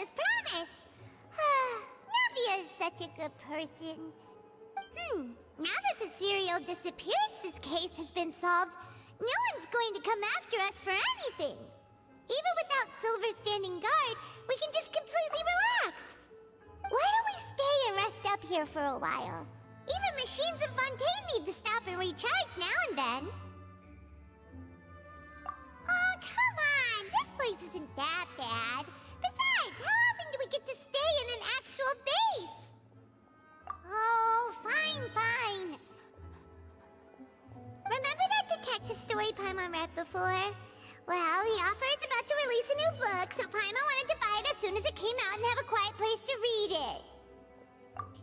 as promised. Navia is such a good person. Now that the serial disappearances case has been solved, no one's going to come after us for anything. Even without Silver standing guard, we can just completely relax. Why don't we stay and rest up here for a while? Even machines in Fontaine need to stop and recharge now and then. Oh, come on! This place isn't that bad. Besides, how often do we get to stay in an actual base? Oh, fine. Remember that detective story Paimon read before? Well, the author is about to release a new book, so Paimon wanted to buy it as soon as it came out and have a quiet place to read it.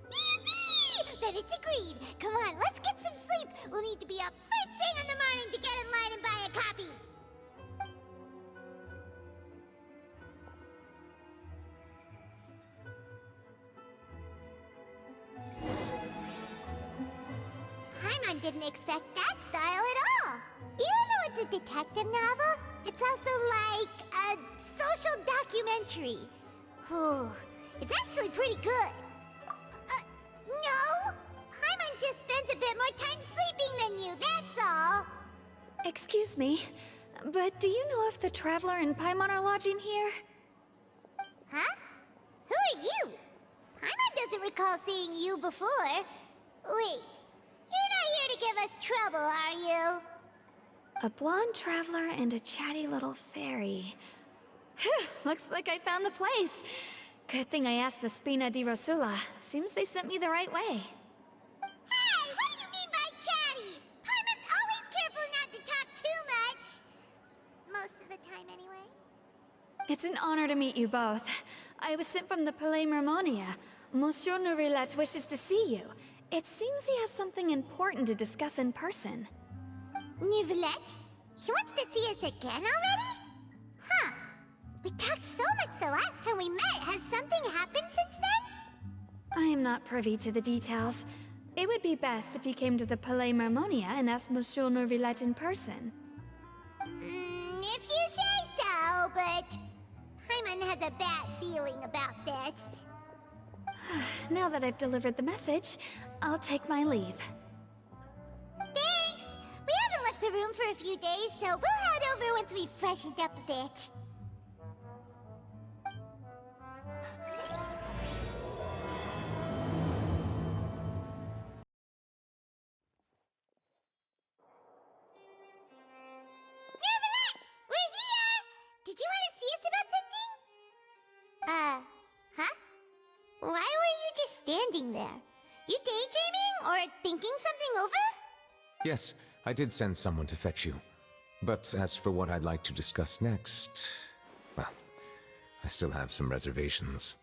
Yippee! Then it's agreed. Come on, let's get some sleep. We'll need to be up first thing in the morning to get in line and buy a copy. Paimon didn't expect that style at all. Even though it's a detective novel, it's also like a social documentary. Whew, it's actually pretty good. No! Paimon just spends a bit more time sleeping than you, that's all. Excuse me, but do you know if the Traveler and Paimon are lodging here? Huh? Who are you? Paimon doesn't recall seeing you before. Wait, you're not here to give us trouble, are you? A blonde traveler and a chatty little fairy. Phew, looks like I found the place. Good thing I asked the Spina di Rosula. Seems they sent me the right way. Hey, what do you mean by chatty? Paimon's always careful not to talk too much. Most of the time, anyway. It's an honor to meet you both. I was sent from the Palais Mermonia. Monsieur Nourillet wishes to see you. It seems he has something important to discuss in person. Nourillet? He wants to see us again already? Huh. We talked so much the last time we met. Has something happened since then? I am not privy to the details. It would be best if you came to the Palais Mermonia and asked Monsieur Nourillet in person. If you say so, but Paimon has a bad feeling about this. Now that I've delivered the message, I'll take my leave. Thanks! We haven't left the room for a few days, so we'll head over once we've freshened up a bit. Nourillet! We're here! Did you want to see us about something? Huh? Why were you just standing there? You daydreaming or thinking something over? Yes, I did send someone to fetch you. But as for what I'd like to discuss next, well, I still have some reservations.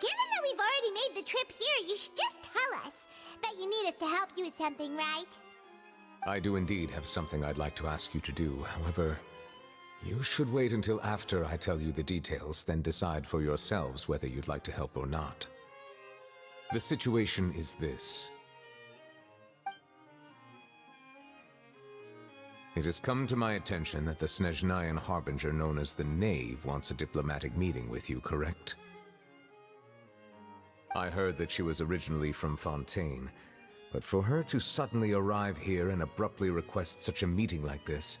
Given that we've already made the trip here, you should just tell us. Bet you need us to help you with something, right? I do indeed have something I'd like to ask you to do. However, you should wait until after I tell you the details, then decide for yourselves whether you'd like to help or not. The situation is this. It has come to my attention that the Snezhnayan Harbinger known as the Knave wants a diplomatic meeting with you, correct? I heard that she was originally from Fontaine, but for her to suddenly arrive here and abruptly request such a meeting like this,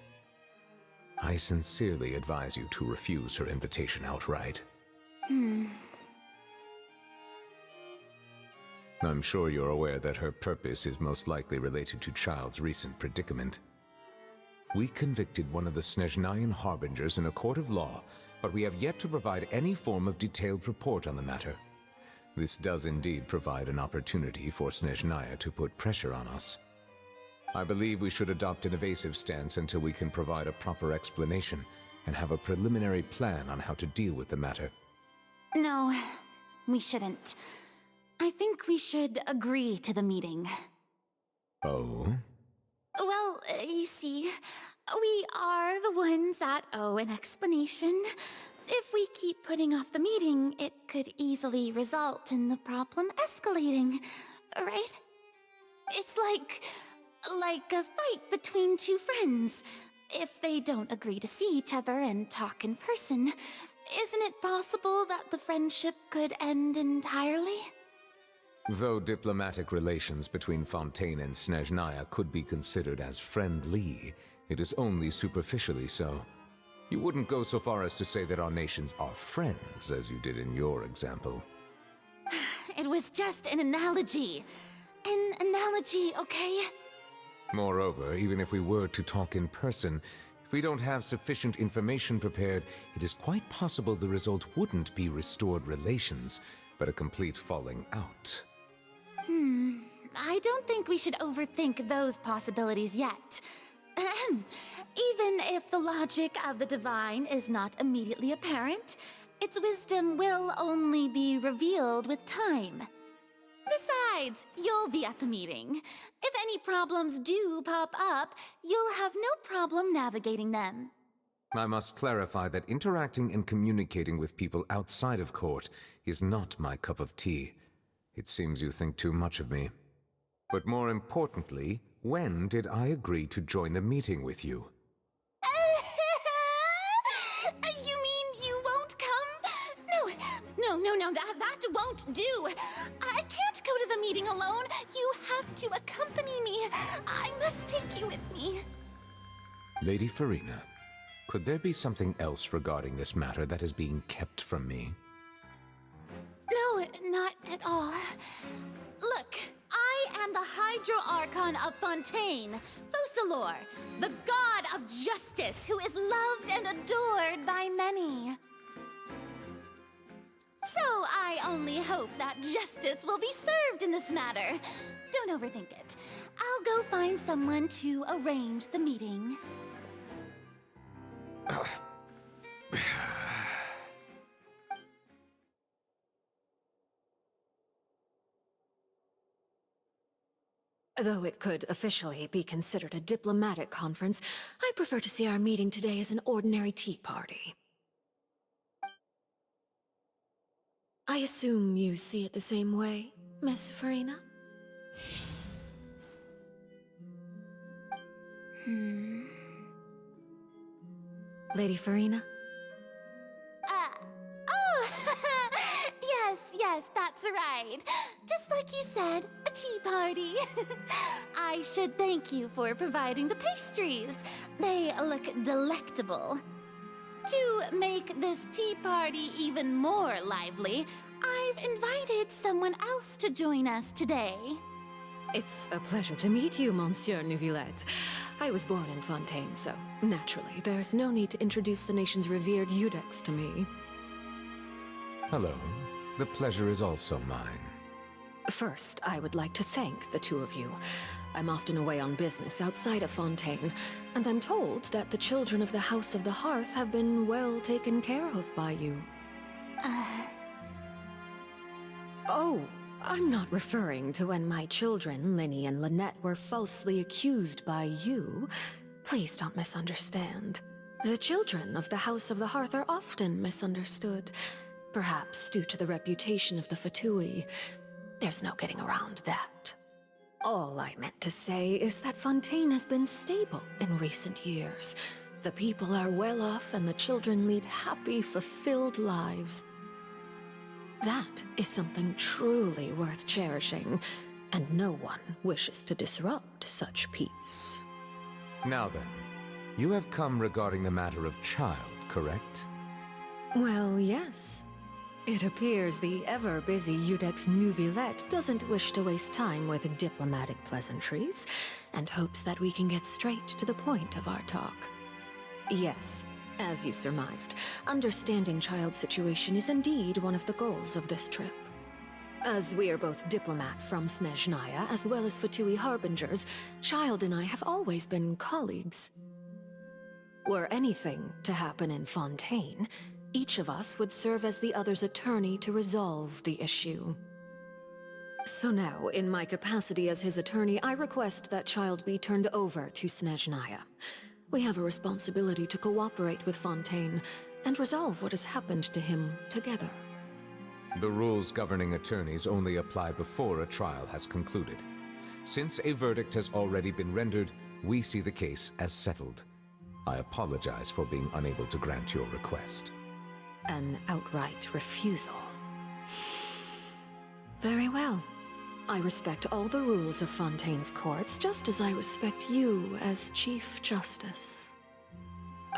I sincerely advise you to refuse her invitation outright. I'm sure you're aware that her purpose is most likely related to Child's recent predicament. We convicted one of the Snezhnayan Harbingers in a court of law, but we have yet to provide any form of detailed report on the matter. This does indeed provide an opportunity for Snezhnaya to put pressure on us. I believe we should adopt an evasive stance until we can provide a proper explanation and have a preliminary plan on how to deal with the matter. No, we shouldn't. I think we should agree to the meeting. Oh? Well, you see, we are the ones that owe an explanation. If we keep putting off the meeting, it could easily result in the problem escalating, right? It's like a fight between two friends. If they don't agree to see each other and talk in person, isn't it possible that the friendship could end entirely? Though diplomatic relations between Fontaine and Snezhnaya could be considered as friendly, it is only superficially so. You wouldn't go so far as to say that our nations are friends, as you did in your example. It was just an analogy. An analogy, okay? Moreover, even if we were to talk in person, if we don't have sufficient information prepared, it is quite possible the result wouldn't be restored relations, but a complete falling out. I don't think we should overthink those possibilities yet. Ahem. Even if the logic of the divine is not immediately apparent, its wisdom will only be revealed with time. Besides, you'll be at the meeting. If any problems do pop up, you'll have no problem navigating them. I must clarify that interacting and communicating with people outside of court is not my cup of tea. It seems you think too much of me. But more importantly, when did I agree to join the meeting with you? You mean you won't come? No, that won't do. I can't go to the meeting alone. You have to accompany me. I must take you with me. Lady Farina, could there be something else regarding this matter that is being kept from me? No, not at all. Look, I am the Hydro-Archon of Fontaine, Focalor, the god of justice who is loved and adored by many. So I only hope that justice will be served in this matter. Don't overthink it. I'll go find someone to arrange the meeting. Though it could officially be considered a diplomatic conference, I prefer to see our meeting today as an ordinary tea party. I assume you see it the same way, Miss Farina? Lady Farina? Oh, yes, that's right. Just like you said, a tea party. I should thank you for providing the pastries. They look delectable. To make this tea party even more lively, I've invited someone else to join us today. It's a pleasure to meet you, Monsieur Neuvillette. I was born in Fontaine, so naturally, there's no need to introduce the nation's revered Eudex to me. Hello. The pleasure is also mine. First, I would like to thank the two of you. I'm often away on business outside of Fontaine, and I'm told that the children of the House of the Hearth have been well taken care of by you. Oh, I'm not referring to when my children, Linny and Lynette, were falsely accused by you. Please don't misunderstand. The children of the House of the Hearth are often misunderstood, perhaps due to the reputation of the Fatui. There's no getting around that. All I meant to say is that Fontaine has been stable in recent years. The people are well off and the children lead happy, fulfilled lives. That is something truly worth cherishing, and no one wishes to disrupt such peace. Now then, you have come regarding the matter of child, correct? Well, yes. It appears the ever-busy Eudex Neuvillette doesn't wish to waste time with diplomatic pleasantries, and hopes that we can get straight to the point of our talk. Yes, as you surmised, understanding child's situation is indeed one of the goals of this trip. As we are both diplomats from Snezhnaya, as well as Fatui harbingers, Child and I have always been colleagues. Were anything to happen in Fontaine, each of us would serve as the other's attorney to resolve the issue. So now, in my capacity as his attorney, I request that Child be turned over to Snezhnaya. We have a responsibility to cooperate with Fontaine and resolve what has happened to him together. The rules governing attorneys only apply before a trial has concluded. Since a verdict has already been rendered, we see the case as settled. I apologize for being unable to grant your request. an outright refusal. Very well. I respect all the rules of Fontaine's courts, just as I respect you as Chief Justice.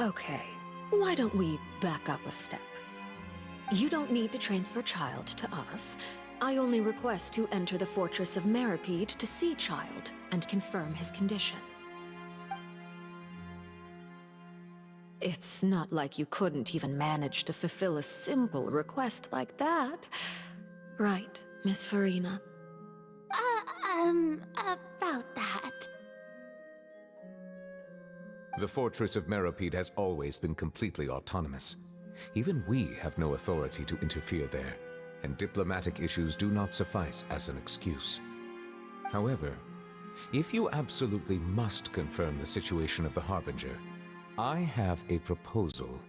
Okay, why don't we back up a step? You don't need to transfer Child to us. I only request to enter the Fortress of Meripede to see Child and confirm his condition. It's not like you couldn't even manage to fulfill a simple request like that. Right, Miss Farina? About that. The Fortress of Meripede has always been completely autonomous. Even we have no authority to interfere there, and diplomatic issues do not suffice as an excuse. However, if you absolutely must confirm the situation of the Harbinger, I have a proposal.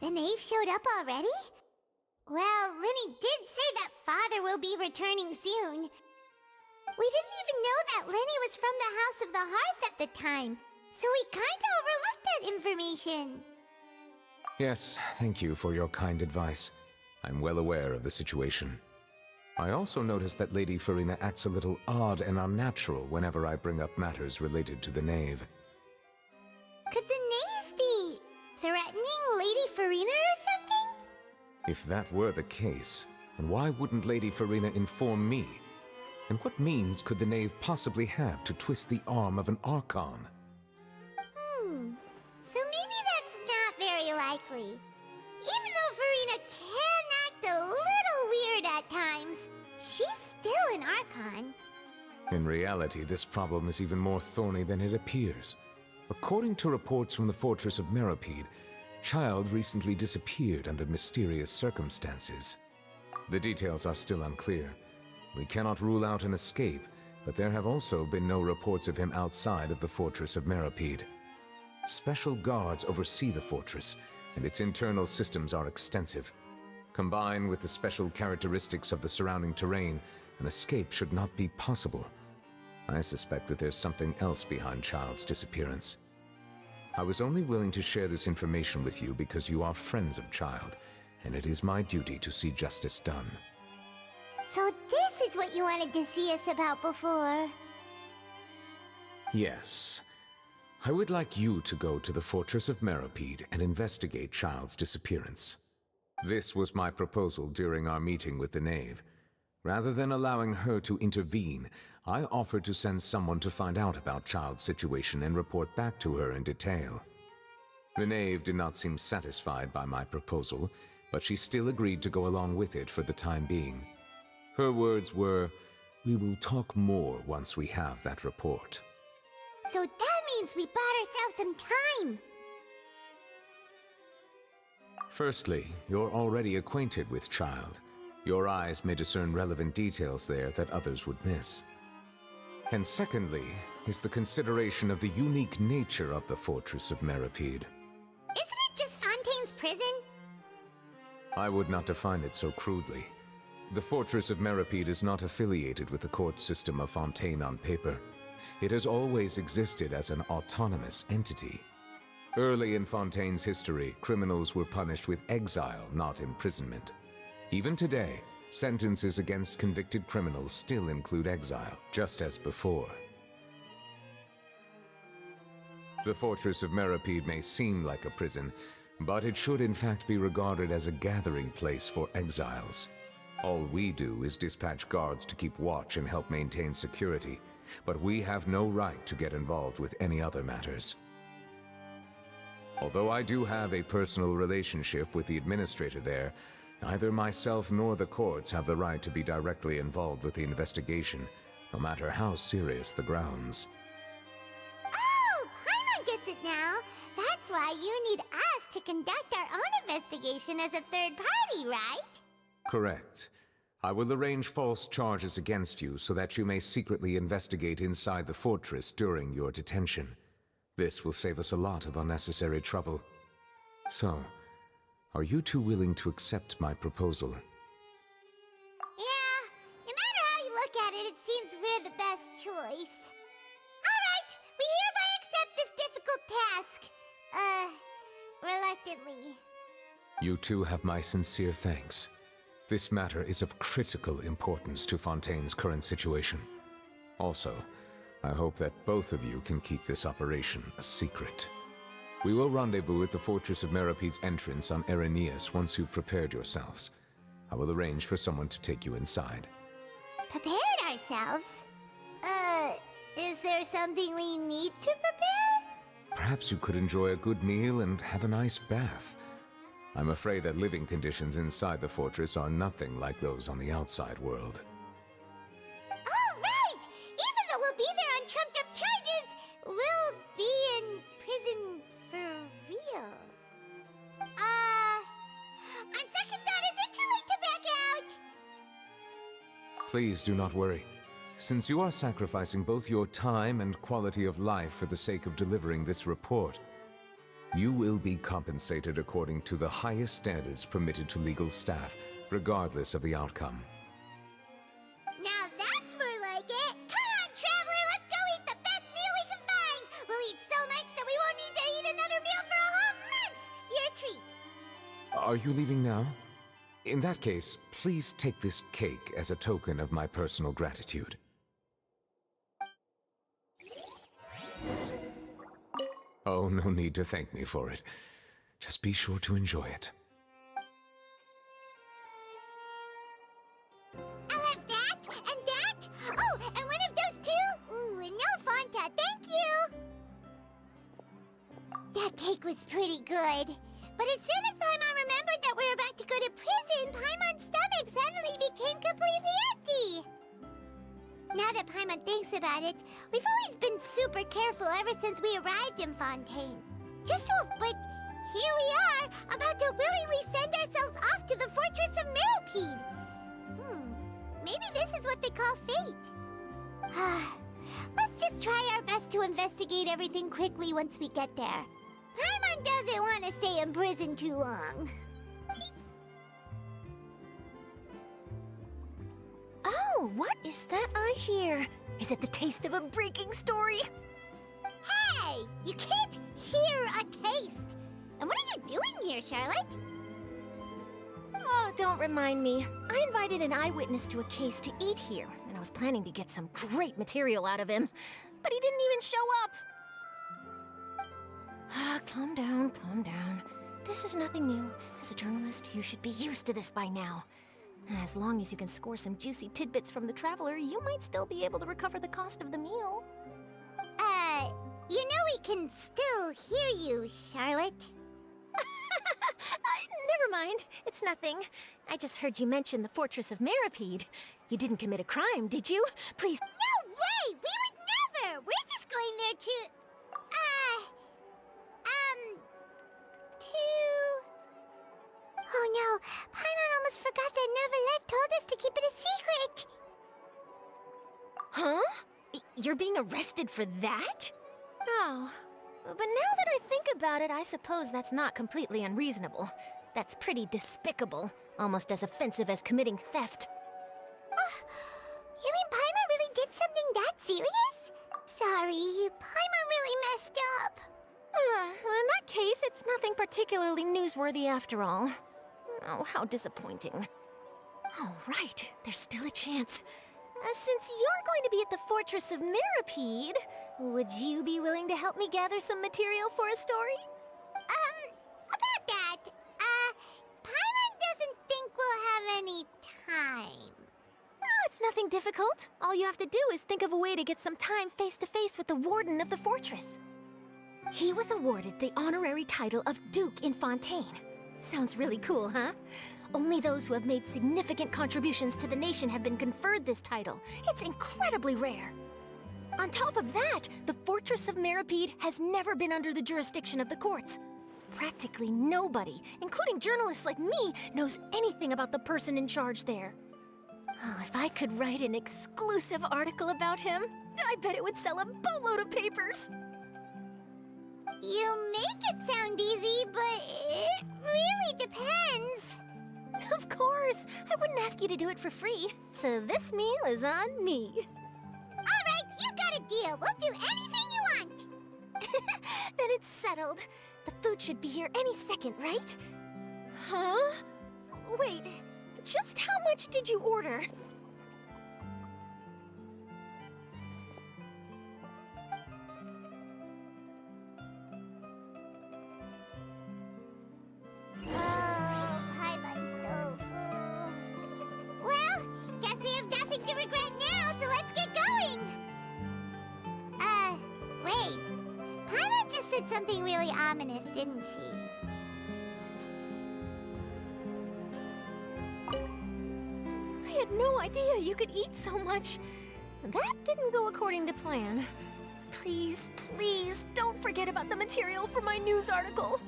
The knave showed up already? Well, Lenny did say that Father will be returning soon. We didn't even know that Lenny was from the House of the Hearth at the time, so we kinda overlooked that information. Yes, thank you for your kind advice. I'm well aware of the situation. I also noticed that Lady Farina acts a little odd and unnatural whenever I bring up matters related to the knave. Could the knave be threatening Lady Farina or something? If that were the case, then why wouldn't Lady Farina inform me? And what means could the knave possibly have to twist the arm of an Archon? So maybe that's not very likely. Even though Farina can act a little weird at times, she's still an Archon. In reality, this problem is even more thorny than it appears. According to reports from the Fortress of Meripede, Child recently disappeared under mysterious circumstances. The details are still unclear. We cannot rule out an escape, but there have also been no reports of him outside of the Fortress of Meripede. Special guards oversee the fortress, and its internal systems are extensive. Combined with the special characteristics of the surrounding terrain, an escape should not be possible. I suspect that there's something else behind Child's disappearance. I was only willing to share this information with you because you are friends of Child, and it is my duty to see justice done. So this is what you wanted to see us about before. Yes. I would like you to go to the Fortress of Meripede and investigate Child's disappearance. This was my proposal during our meeting with the knave. Rather than allowing her to intervene, I offered to send someone to find out about Child's situation and report back to her in detail. The knave did not seem satisfied by my proposal, but she still agreed to go along with it for the time being. Her words were, "We will talk more once we have that report." So that means we bought ourselves some time. Firstly, you're already acquainted with Child. Your eyes may discern relevant details there that others would miss. And secondly, is the consideration of the unique nature of the Fortress of Meripede. Isn't it just Fontaine's prison? I would not define it so crudely. The Fortress of Meripede is not affiliated with the court system of Fontaine on paper. It has always existed as an autonomous entity. Early in Fontaine's history, criminals were punished with exile, not imprisonment. Even today, sentences against convicted criminals still include exile, just as before. The Fortress of Meripede may seem like a prison, but it should in fact be regarded as a gathering place for exiles. All we do is dispatch guards to keep watch and help maintain security, but we have no right to get involved with any other matters. Although I do have a personal relationship with the administrator there, neither myself nor the courts have the right to be directly involved with the investigation, no matter how serious the grounds. Oh, Paimon gets it now. That's why you need us to conduct our own investigation as a third party, right? Correct. I will arrange false charges against you so that you may secretly investigate inside the fortress during your detention. This will save us a lot of unnecessary trouble. So, are you two willing to accept my proposal? Yeah, no matter how you look at it, it seems we're the best choice. Alright, we hereby accept this difficult task. Reluctantly. You two have my sincere thanks. This matter is of critical importance to Fontaine's current situation. Also, I hope that both of you can keep this operation a secret. We will rendezvous at the Fortress of Meropede's entrance on Erinius once you've prepared yourselves. I will arrange for someone to take you inside. Prepared ourselves? Is there something we need to prepare? Perhaps you could enjoy a good meal and have a nice bath. I'm afraid that living conditions inside the fortress are nothing like those on the outside world. Oh, right! Even though we'll be there on trumped-up charges, we'll be in prison for real. On second thought, is it too late to back out? Please do not worry. Since you are sacrificing both your time and quality of life for the sake of delivering this report, you will be compensated according to the highest standards permitted to legal staff, regardless of the outcome. Now that's more like it! Come on, Traveler, let's go eat the best meal we can find! We'll eat so much that we won't need to eat another meal for a whole month! Your treat! Are you leaving now? In that case, please take this cake as a token of my personal gratitude. Oh, no need to thank me for it. Just be sure to enjoy it. I'll have that, and that! Oh, and one of those two! Ooh, and no Fanta, thank you! That cake was pretty good. But as soon as Paimon remembered that we're about to go to prison, Paimon's stomach suddenly became completely empty! Now that Paimon thinks about it, we've always been super careful ever since we arrived in Fontaine. But here we are, about to willingly send ourselves off to the Fortress of Meropide. Maybe this is what they call fate. Let's just try our best to investigate everything quickly once we get there. Paimon doesn't want to stay in prison too long. Oh, what is that I hear? Is it the taste of a breaking story? Hey! You can't hear a taste! And what are you doing here, Charlotte? Oh, don't remind me. I invited an eyewitness to a case to eat here, and I was planning to get some great material out of him. But he didn't even show up. Calm down, calm down. This is nothing new. As a journalist, you should be used to this by now. As long as you can score some juicy tidbits from the Traveler, you might still be able to recover the cost of the meal. You know we can still hear you, Charlotte. Never mind. It's nothing. I just heard you mention the Fortress of Meropide. You didn't commit a crime, did you? Please. No way! We would never! We're just going there to... Oh no, Paimon almost forgot that Neuvillette told us to keep it a secret! Huh? You're being arrested for that? Oh. But now that I think about it, I suppose that's not completely unreasonable. That's pretty despicable, almost as offensive as committing theft. You mean Paimon really did something that serious? Sorry, Paimon really messed up. Well, in that case, it's nothing particularly newsworthy after all. Oh, how disappointing. Oh, right. There's still a chance. Since you're going to be at the Fortress of Meropide, would you be willing to help me gather some material for a story? About that, Paimon doesn't think we'll have any time. Oh, it's nothing difficult. All you have to do is think of a way to get some time face-to-face with the Warden of the Fortress. He was awarded the honorary title of Duke in Fontaine. Sounds really cool, huh? Only those who have made significant contributions to the nation have been conferred this title. It's incredibly rare. On top of that, the Fortress of Meropide has never been under the jurisdiction of the courts. Practically nobody, including journalists like me, knows anything about the person in charge there. Oh, if I could write an exclusive article about him, I bet it would sell a boatload of papers. You make it sound easy, but it really depends. Of course, I wouldn't ask you to do it for free, so this meal is on me. All right, you got a deal. We'll do anything you want. Then it's settled. The food should be here any second, right? Huh? Wait, just how much did you order? Oh, Paimon's so full. Well, guess we have nothing to regret now, so let's get going! Wait. Paimon just said something really ominous, didn't she? I had no idea you could eat so much. That didn't go according to plan. Please, please, don't forget about the material for my news article.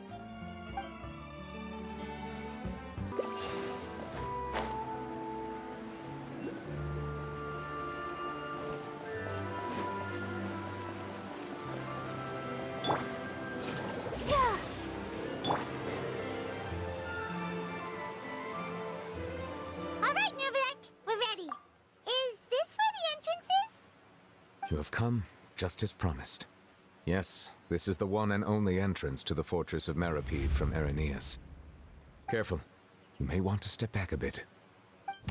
All right, Neverland, we're ready. Is this where the entrance is? You have come, just as promised. Yes, this is the one and only entrance to the fortress of Meripede from Araneus. Careful. You may want to step back a bit.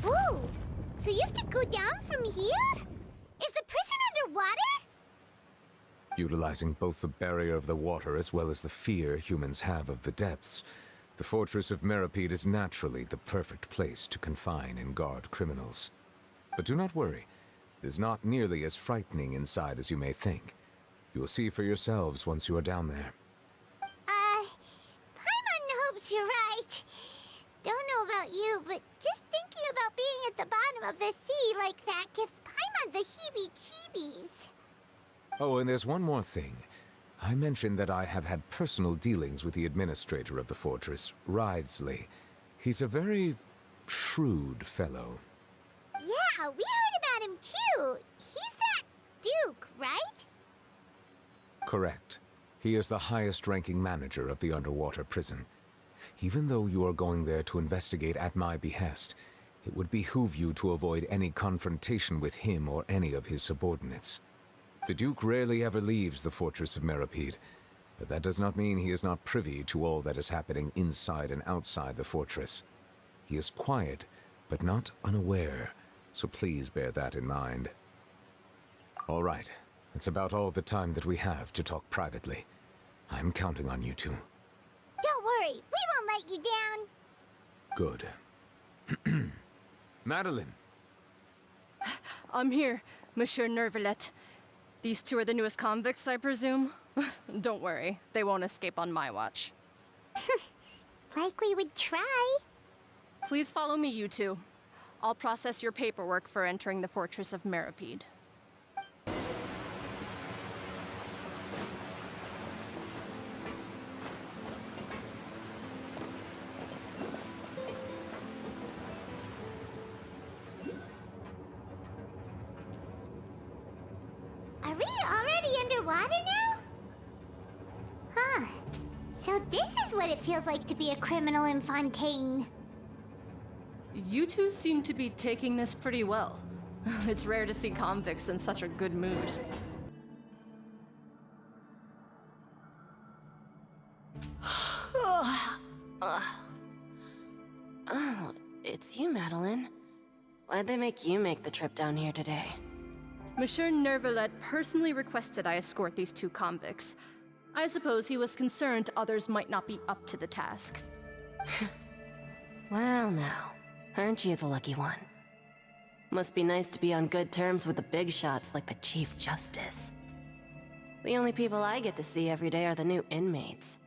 Whoa! So you have to go down from here? Is the prison underwater? Utilizing both the barrier of the water as well as the fear humans have of the depths, the fortress of Meripede is naturally the perfect place to confine and guard criminals. But do not worry. It is not nearly as frightening inside as you may think. You will see for yourselves once you are down there. Paimon hopes you're right. Don't know about you, but just thinking about being at the bottom of the sea like that gives Paimon the heebie-jeebies. Oh, and there's one more thing. I mentioned that I have had personal dealings with the administrator of the fortress, Wriothesley. He's a very shrewd fellow. Yeah, we heard about him too. He's that Duke, right? Correct. He is the highest-ranking manager of the underwater prison. Even though you are going there to investigate at my behest, it would behoove you to avoid any confrontation with him or any of his subordinates. The Duke rarely ever leaves the fortress of Meripede, but that does not mean he is not privy to all that is happening inside and outside the fortress. He is quiet, but not unaware, so please bear that in mind. All right, that's about all the time that we have to talk privately. I'm counting on you two. Don't worry, we won't let you down. Good. Madeline! I'm here, Monsieur Nervalet. These two are the newest convicts, I presume? Don't worry, they won't escape on my watch. Like we would try. Please follow me, you two. I'll process your paperwork for entering the fortress of Meripede. Are we already underwater now? Huh. So this is what it feels like to be a criminal in Fontaine. You two seem to be taking this pretty well. It's rare to see convicts in such a good mood. Oh, it's you, Madeline. Why'd they make you make the trip down here today? Monsieur Nervalet personally requested I escort these two convicts. I suppose he was concerned others might not be up to the task. Well now, aren't you the lucky one? Must be nice to be on good terms with the big shots like the Chief Justice. The only people I get to see every day are the new inmates.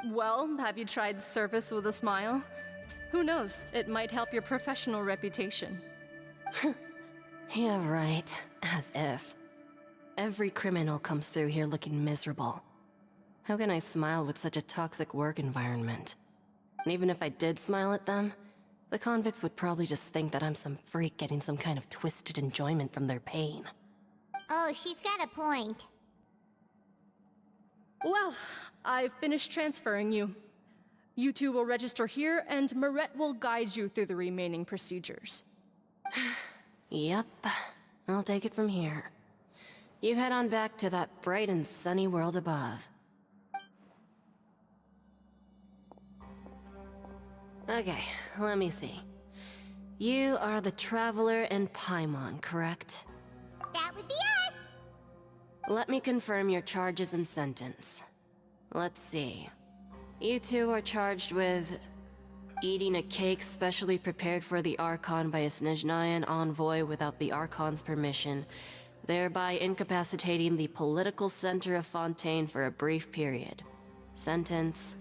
Well, have you tried service with a smile? Who knows, it might help your professional reputation. Yeah, right. As if. Every criminal comes through here looking miserable. How can I smile with such a toxic work environment? And even if I did smile at them, the convicts would probably just think that I'm some freak getting some kind of twisted enjoyment from their pain. Oh, she's got a point. Well, I've finished transferring you. You two will register here, and Marette will guide you through the remaining procedures. Yep. I'll take it from here. You head on back to that bright and sunny world above. Okay, let me see. You are the Traveler and Paimon, correct? That would be us! Let me confirm your charges and sentence. Let's see. You two are charged with eating a cake specially prepared for the Archon by a Snezhnayan envoy without the Archon's permission, thereby incapacitating the political center of Fontaine for a brief period. Sentence: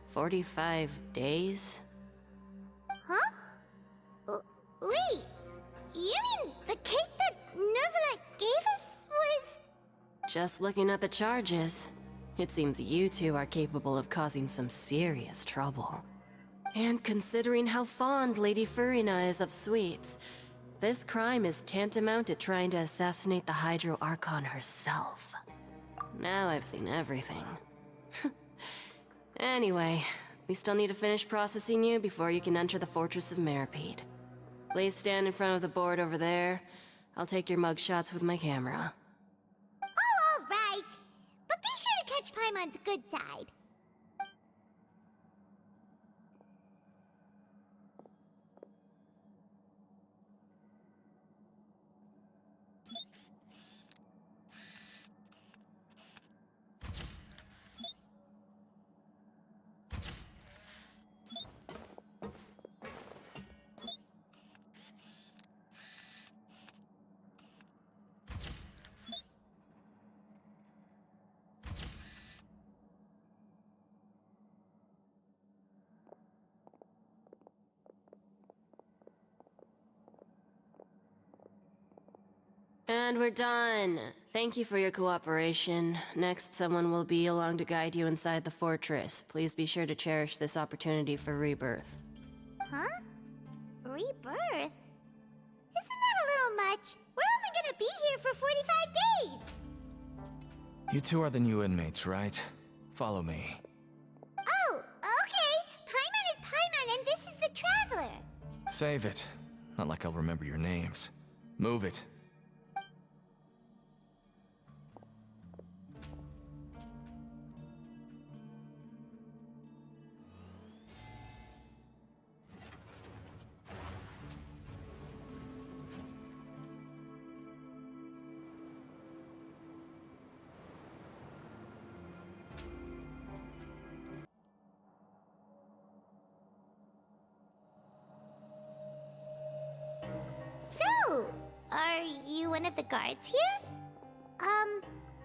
45 days? Huh? Wait, you mean the cake that Nervalet gave us was... Just looking at the charges, it seems you two are capable of causing some serious trouble. And considering how fond Lady Furina is of sweets, this crime is tantamount to trying to assassinate the Hydro Archon herself. Now I've seen everything. Anyway, we still need to finish processing you before you can enter the Fortress of Meripede. Please stand in front of the board over there. I'll take your mugshots with my camera. Oh, all right. But be sure to catch Paimon's good side. And we're done. Thank you for your cooperation. Next, someone will be along to guide you inside the fortress. Please be sure to cherish this opportunity for rebirth. Huh? Rebirth? Isn't that a little much? We're only gonna be here for 45 days! You two are the new inmates, right? Follow me. Oh, okay! Paimon is Paimon and this is the Traveler! Save it. Not like I'll remember your names. Move it. So, are you one of the guards here?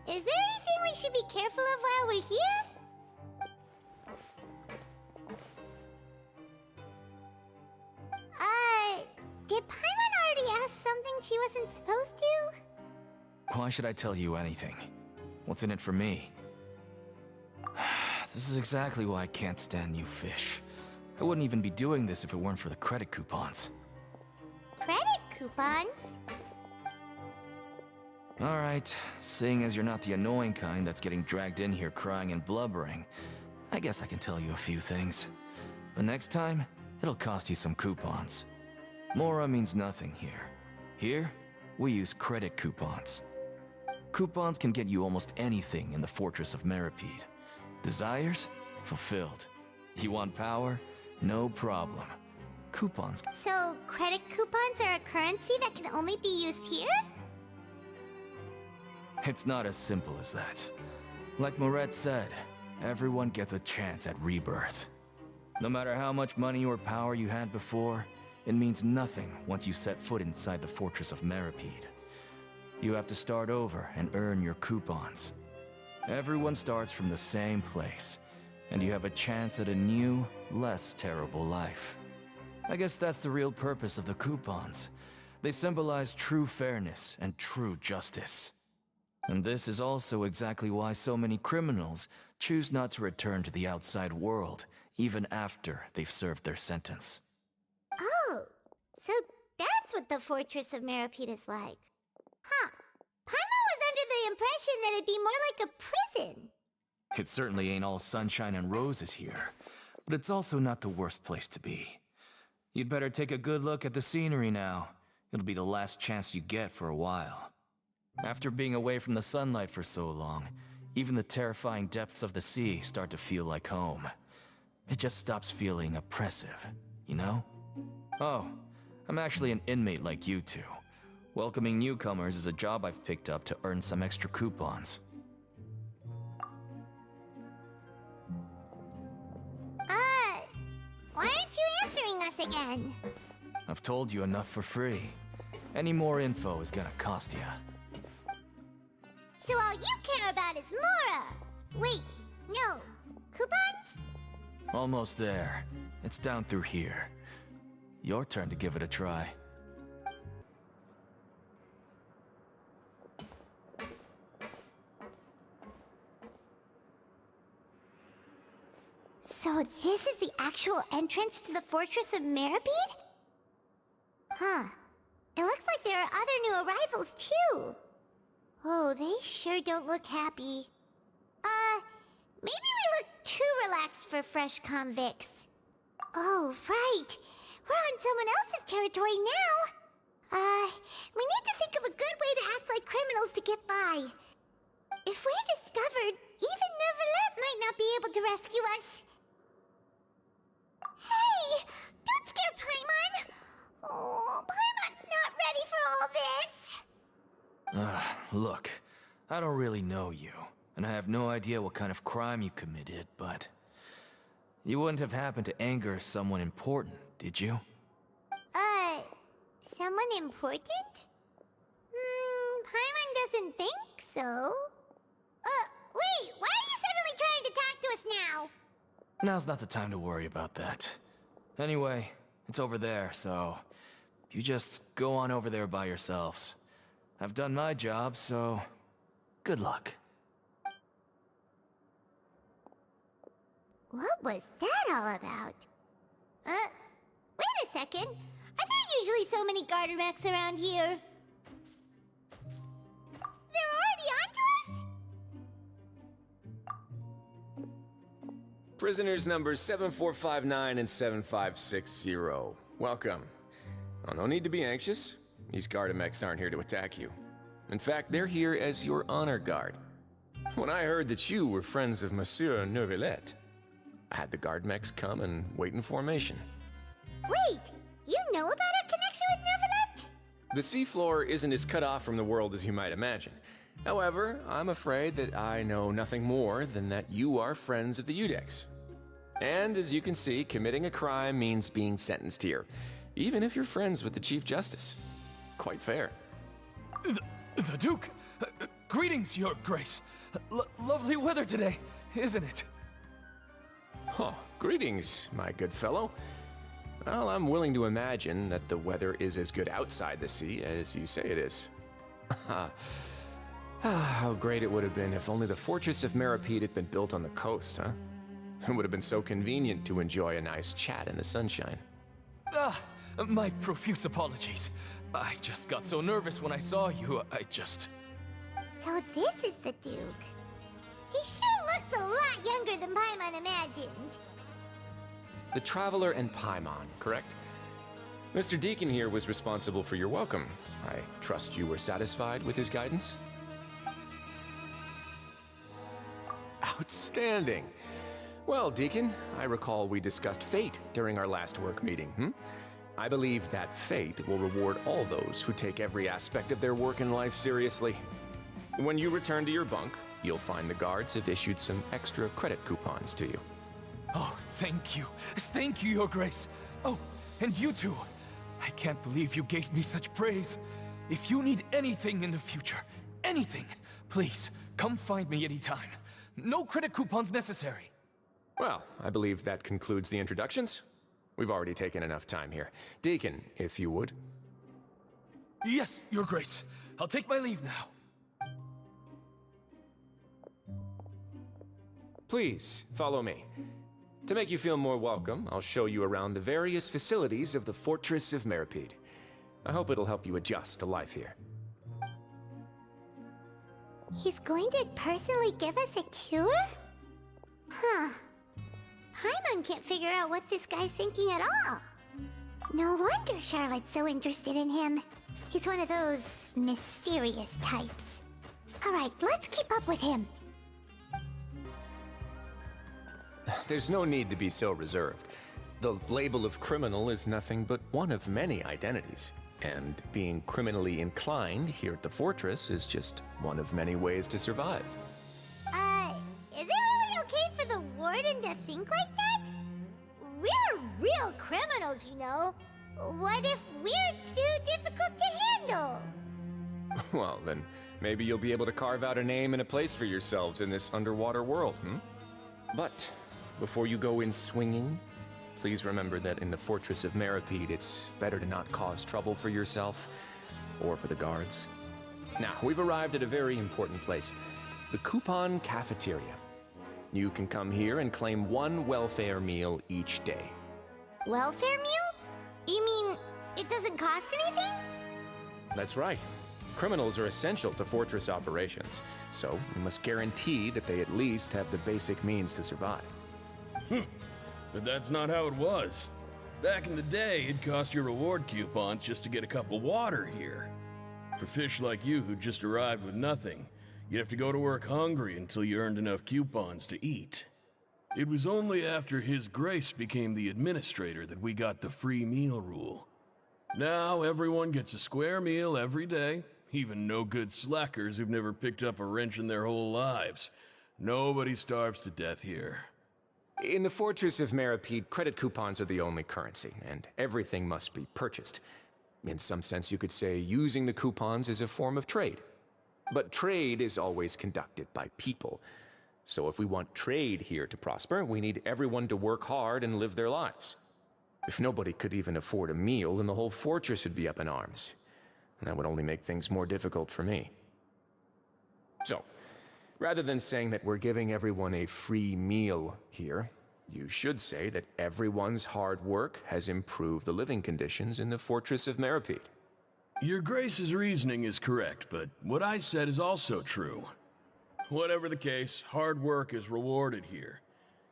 Is there anything we should be careful of while we're here? Did Paimon already ask something she wasn't supposed to? Why should I tell you anything? What's in it for me? This is exactly why I can't stand you fish. I wouldn't even be doing this if it weren't for the credit coupons. Credit coupons? Alright, seeing as you're not the annoying kind that's getting dragged in here crying and blubbering, I guess I can tell you a few things. But next time, it'll cost you some coupons. Mora means nothing here. Here, we use credit coupons. Coupons can get you almost anything in the Fortress of Meripede. Desires? Fulfilled. You want power? No problem. Coupons. So, credit coupons are a currency that can only be used here? It's not as simple as that. Like Moret said, everyone gets a chance at rebirth. No matter how much money or power you had before, it means nothing once you set foot inside the Fortress of Meripede. You have to start over and earn your coupons. Everyone starts from the same place, and you have a chance at a new, less terrible life. I guess that's the real purpose of the coupons. They symbolize true fairness and true justice. And this is also exactly why so many criminals choose not to return to the outside world, even after they've served their sentence. Oh, so that's what the Fortress of Meripede is like. Huh. Paimon was under the impression that it'd be more like a prison. It certainly ain't all sunshine and roses here, but it's also not the worst place to be. You'd better take a good look at the scenery now. It'll be the last chance you get for a while. After being away from the sunlight for so long, even the terrifying depths of the sea start to feel like home. It just stops feeling oppressive, you know? Oh, I'm actually an inmate like you two. Welcoming newcomers is a job I've picked up to earn some extra coupons. Why aren't you answering us again? I've told you enough for free. Any more info is gonna cost you. So all you care about is Mora! Wait, no. Coupons? Almost there. It's down through here. Your turn to give it a try. So this is the actual entrance to the Fortress of Meribed? Huh. It looks like there are other new arrivals, too. Oh, they sure don't look happy. Maybe we look too relaxed for fresh convicts. Oh, right. We're on someone else's territory now. We need to think of a good way to act like criminals to get by. If we're discovered, even Neuvillette might not be able to rescue us. Hey! Don't scare Paimon! Oh, Paimon's not ready for all this! Look, I don't really know you, and I have no idea what kind of crime you committed, but... You wouldn't have happened to anger someone important, did you? Someone important? Paimon doesn't think so. Wait, why are you suddenly trying to talk to us now? Now's not the time to worry about that. Anyway, it's over there, so... You just go on over there by yourselves. I've done my job, so... Good luck. What was that all about? Wait a second. Are there usually so many garter mechs around here? They're already onto us? Prisoners numbers 7459 and 7560. Welcome. Oh, no need to be anxious. These Gardamex aren't here to attack you. In fact, they're here as your honor guard. When I heard that you were friends of Monsieur Neuvillette, I had the Gardamex come and wait in formation. Wait, you know about our connection with Neuvillette? The seafloor isn't as cut off from the world as you might imagine. However, I'm afraid that I know nothing more than that you are friends of the Udex. And as you can see, committing a crime means being sentenced here, even if you're friends with the Chief Justice. Quite fair. The Duke! Greetings, Your Grace! Lovely weather today, isn't it? Oh, greetings, my good fellow. Well, I'm willing to imagine that the weather is as good outside the sea as you say it is. How great it would have been if only the Fortress of Meribed had been built on the coast, huh? It would have been so convenient to enjoy a nice chat in the sunshine. My profuse apologies. I just got so nervous when I saw you, So this is the Duke. He sure looks a lot younger than Paimon imagined. The Traveler and Paimon, correct? Mr. Deacon here was responsible for your welcome. I trust you were satisfied with his guidance? Outstanding! Well, Deacon, I recall we discussed fate during our last work meeting, I believe that fate will reward all those who take every aspect of their work in life seriously. When you return to your bunk, you'll find the guards have issued some extra credit coupons to you. Oh, thank you. Thank you, Your Grace. Oh, and you too. I can't believe you gave me such praise. If you need anything in the future, anything, please, come find me anytime. No credit coupons necessary. Well, I believe that concludes the introductions. We've already taken enough time here. Deacon, if you would. Yes, Your Grace. I'll take my leave now. Please, follow me. To make you feel more welcome, I'll show you around the various facilities of the Fortress of Meribed. I hope it'll help you adjust to life here. He's going to personally give us a cure? Huh. Paimon can't figure out what this guy's thinking at all. No wonder Charlotte's so interested in him. He's one of those mysterious types. Alright, let's keep up with him. There's no need to be so reserved. The label of criminal is nothing but one of many identities. And being criminally inclined here at the fortress is just one of many ways to survive. Is it really okay for the warden to think like that? We're real criminals, you know. What if we're too difficult to handle? Well, then maybe you'll be able to carve out a name and a place for yourselves in this underwater world, But before you go in swinging, please remember that in the Fortress of Meripede, it's better to not cause trouble for yourself or for the guards. Now, we've arrived at a very important place, the Coupon Cafeteria. You can come here and claim one welfare meal each day. Welfare meal? You mean it doesn't cost anything? That's right. Criminals are essential to Fortress operations, so we must guarantee that they at least have the basic means to survive. But that's not how it was. Back in the day, it cost your reward coupons just to get a cup of water here. For fish like you who just arrived with nothing, you'd have to go to work hungry until you earned enough coupons to eat. It was only after His Grace became the administrator that we got the free meal rule. Now everyone gets a square meal every day, even no-good slackers who've never picked up a wrench in their whole lives. Nobody starves to death here. In the Fortress of Meripede, credit coupons are the only currency, and everything must be purchased. In some sense, you could say using the coupons is a form of trade. But trade is always conducted by people. So if we want trade here to prosper, we need everyone to work hard and live their lives. If nobody could even afford a meal, then the whole fortress would be up in arms. And that would only make things more difficult for me. So, rather than saying that we're giving everyone a free meal here, you should say that everyone's hard work has improved the living conditions in the Fortress of Meripede. Your Grace's reasoning is correct, but what I said is also true. Whatever the case, hard work is rewarded here.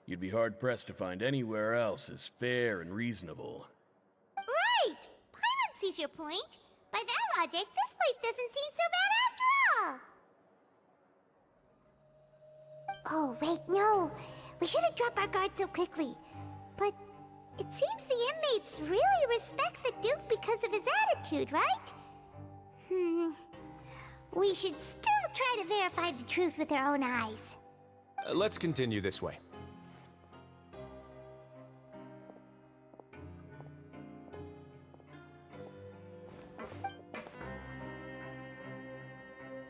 You'd be hard-pressed to find anywhere else as fair and reasonable. Right! Paimon sees your point. By that logic, this place doesn't seem so bad after all. Oh, wait, no. We shouldn't drop our guard so quickly. But it seems the inmates really respect the Duke because of his attitude, right? We should still try to verify the truth with our own eyes. Let's continue this way.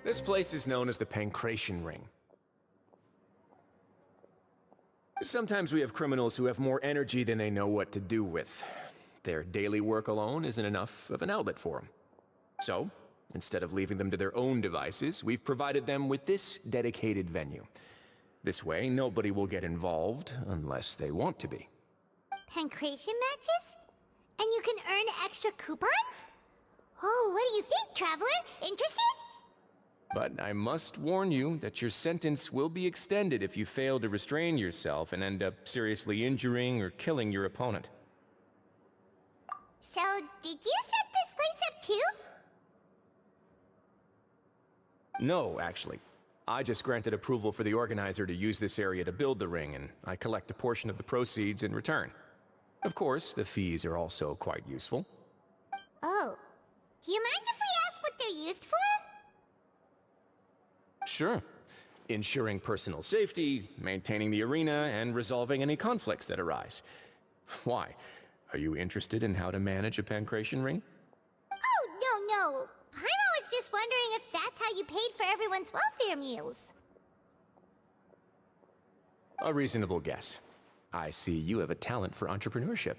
This place is known as the Pancration Ring. Sometimes we have criminals who have more energy than they know what to do with. Their daily work alone isn't enough of an outlet for them. So, instead of leaving them to their own devices, we've provided them with this dedicated venue. This way, nobody will get involved unless they want to be. Pancration matches? And you can earn extra coupons? Oh, what do you think, Traveler? Interested? But I must warn you that your sentence will be extended if you fail to restrain yourself and end up seriously injuring or killing your opponent. So, did you set this place up too? No, actually. I just granted approval for the organizer to use this area to build the ring, and I collect a portion of the proceeds in return. Of course, the fees are also quite useful. Oh. Do you mind if we ask what they're used for? Sure. Ensuring personal safety, maintaining the arena, and resolving any conflicts that arise. Why? Are you interested in how to manage a pancration ring? Oh, no. Paimon was just wondering if that's how you paid for everyone's welfare meals. A reasonable guess. I see you have a talent for entrepreneurship.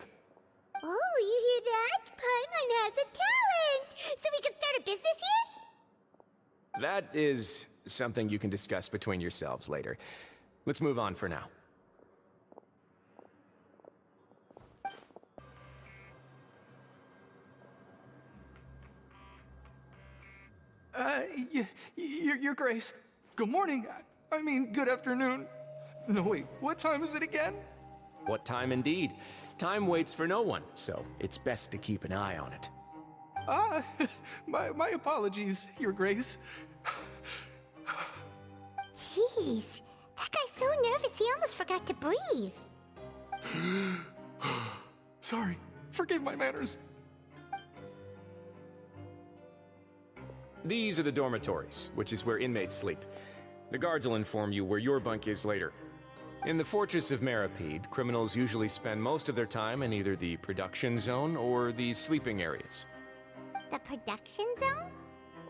Oh, you hear that? Paimon has a talent! So we can start a business here? That is something you can discuss between yourselves later. Let's move on for now. Your Grace. Good morning. I mean, good afternoon. No, wait, what time is it again? What time indeed? Time waits for no one, so it's best to keep an eye on it. My apologies, Your Grace. Jeez, that guy's so nervous he almost forgot to breathe. Sorry, forgive my manners. These are the dormitories, which is where inmates sleep. The guards will inform you where your bunk is later. In the Fortress of Meripede, criminals usually spend most of their time in either the production zone or the sleeping areas. The production zone?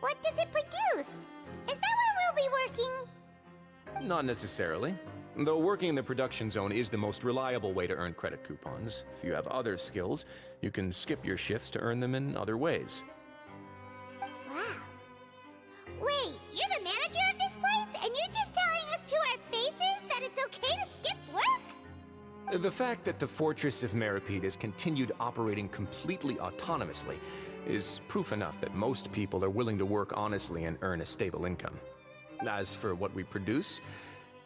What does it produce? Is that where we'll be working? Not necessarily. Though working in the production zone is the most reliable way to earn credit coupons, if you have other skills, you can skip your shifts to earn them in other ways. Wow. Wait, you're the manager of this place, and you're just telling us to our faces that it's okay to skip work? The fact that the Fortress of Meripede has continued operating completely autonomously is proof enough that most people are willing to work honestly and earn a stable income. As for what we produce,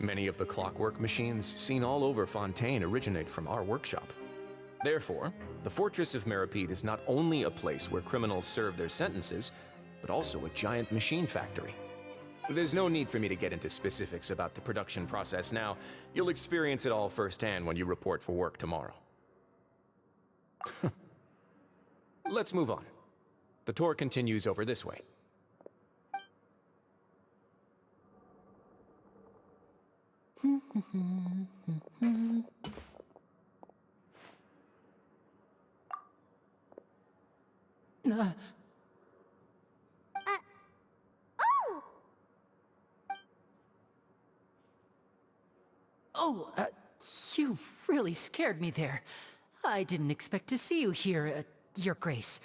many of the clockwork machines seen all over Fontaine originate from our workshop. Therefore, the Fortress of Meripede is not only a place where criminals serve their sentences, but also a giant machine factory. There's no need for me to get into specifics about the production process now. You'll experience it all firsthand when you report for work tomorrow. Let's move on. The tour continues over this way. You really scared me there. I didn't expect to see you here, Your Grace.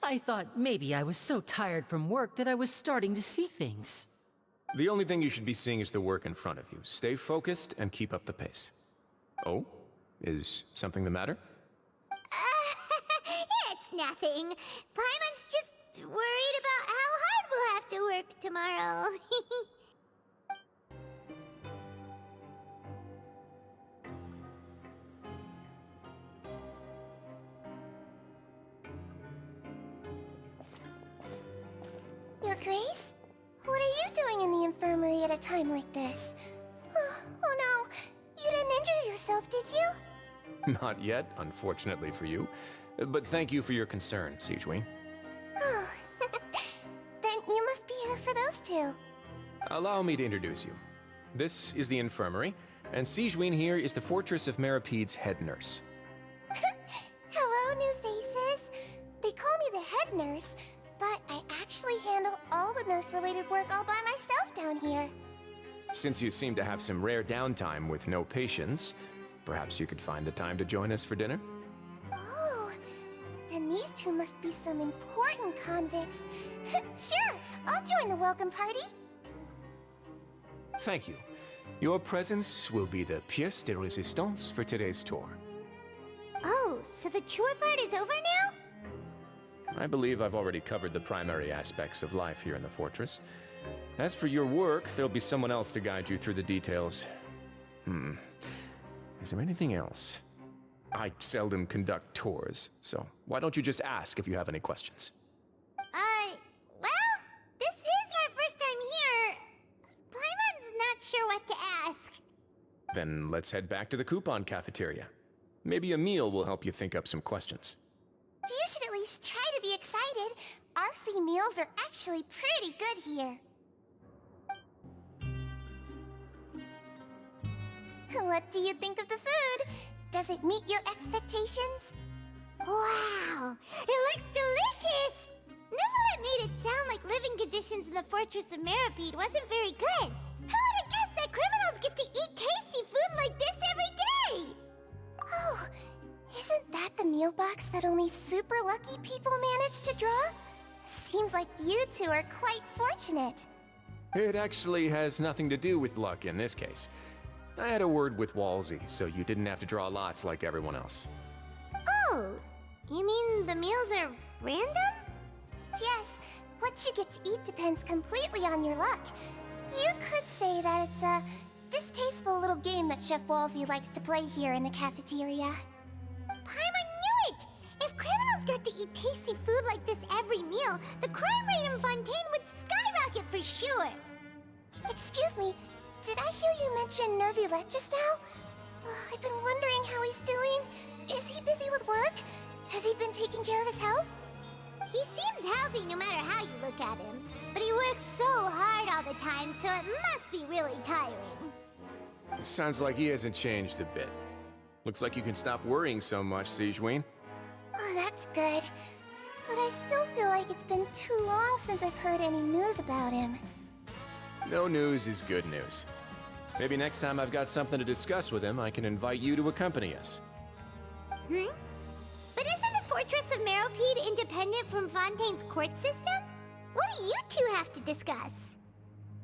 I thought maybe I was so tired from work that I was starting to see things. The only thing you should be seeing is the work in front of you. Stay focused and keep up the pace. Oh? Is something the matter? It's nothing. Paimon's just worried about how hard we'll have to work tomorrow. Your Grace? What are you doing in the infirmary at a time like this? Oh no, you didn't injure yourself, did you? Not yet, unfortunately for you. But thank you for your concern, Sijween. Oh, then you must be here for those two. Allow me to introduce you. This is the infirmary, and Sijween here is the Fortress of Meripede's head nurse. Hello, new faces. They call me the head nurse, but I actually handle all the nurse-related work all by myself down here. Since you seem to have some rare downtime with no patients, perhaps you could find the time to join us for dinner? Oh, then these two must be some important convicts. Sure, I'll join the welcome party. Thank you. Your presence will be the pièce de résistance for today's tour. Oh, so the tour part is over now? I believe I've already covered the primary aspects of life here in the fortress. As for your work, there'll be someone else to guide you through the details. Is there anything else? I seldom conduct tours, so why don't you just ask if you have any questions? Well, this is our first time here. Paimon's not sure what to ask. Then let's head back to the coupon cafeteria. Maybe a meal will help you think up some questions. You should at least try to be excited. Our free meals are actually pretty good here. What do you think of the food? Does it meet your expectations? Wow, it looks delicious! Neverlet made it sound like living conditions in the Fortress of Meripede wasn't very good. Who would have guessed that criminals get to eat tasty food like this every day? Oh, isn't that the meal box that only super lucky people manage to draw? Seems like you two are quite fortunate. It actually has nothing to do with luck in this case. I had a word with Walsey, so you didn't have to draw lots like everyone else. Oh, you mean the meals are random? Yes, what you get to eat depends completely on your luck. You could say that it's a distasteful little game that Chef Walsey likes to play here in the cafeteria. Paimon knew it! If criminals got to eat tasty food like this every meal, the crime rate in Fontaine would skyrocket for sure. Excuse me, did I hear you mention Nervulette just now? I've been wondering how he's doing. Is he busy with work? Has he been taking care of his health? He seems healthy no matter how you look at him, but he works so hard all the time, so it must be really tiring. Sounds like he hasn't changed a bit. Looks like you can stop worrying so much, Sigewinne. Oh, that's good. But I still feel like it's been too long since I've heard any news about him. No news is good news. Maybe next time I've got something to discuss with him, I can invite you to accompany us. But isn't the Fortress of Meropide independent from Fontaine's court system? What do you two have to discuss?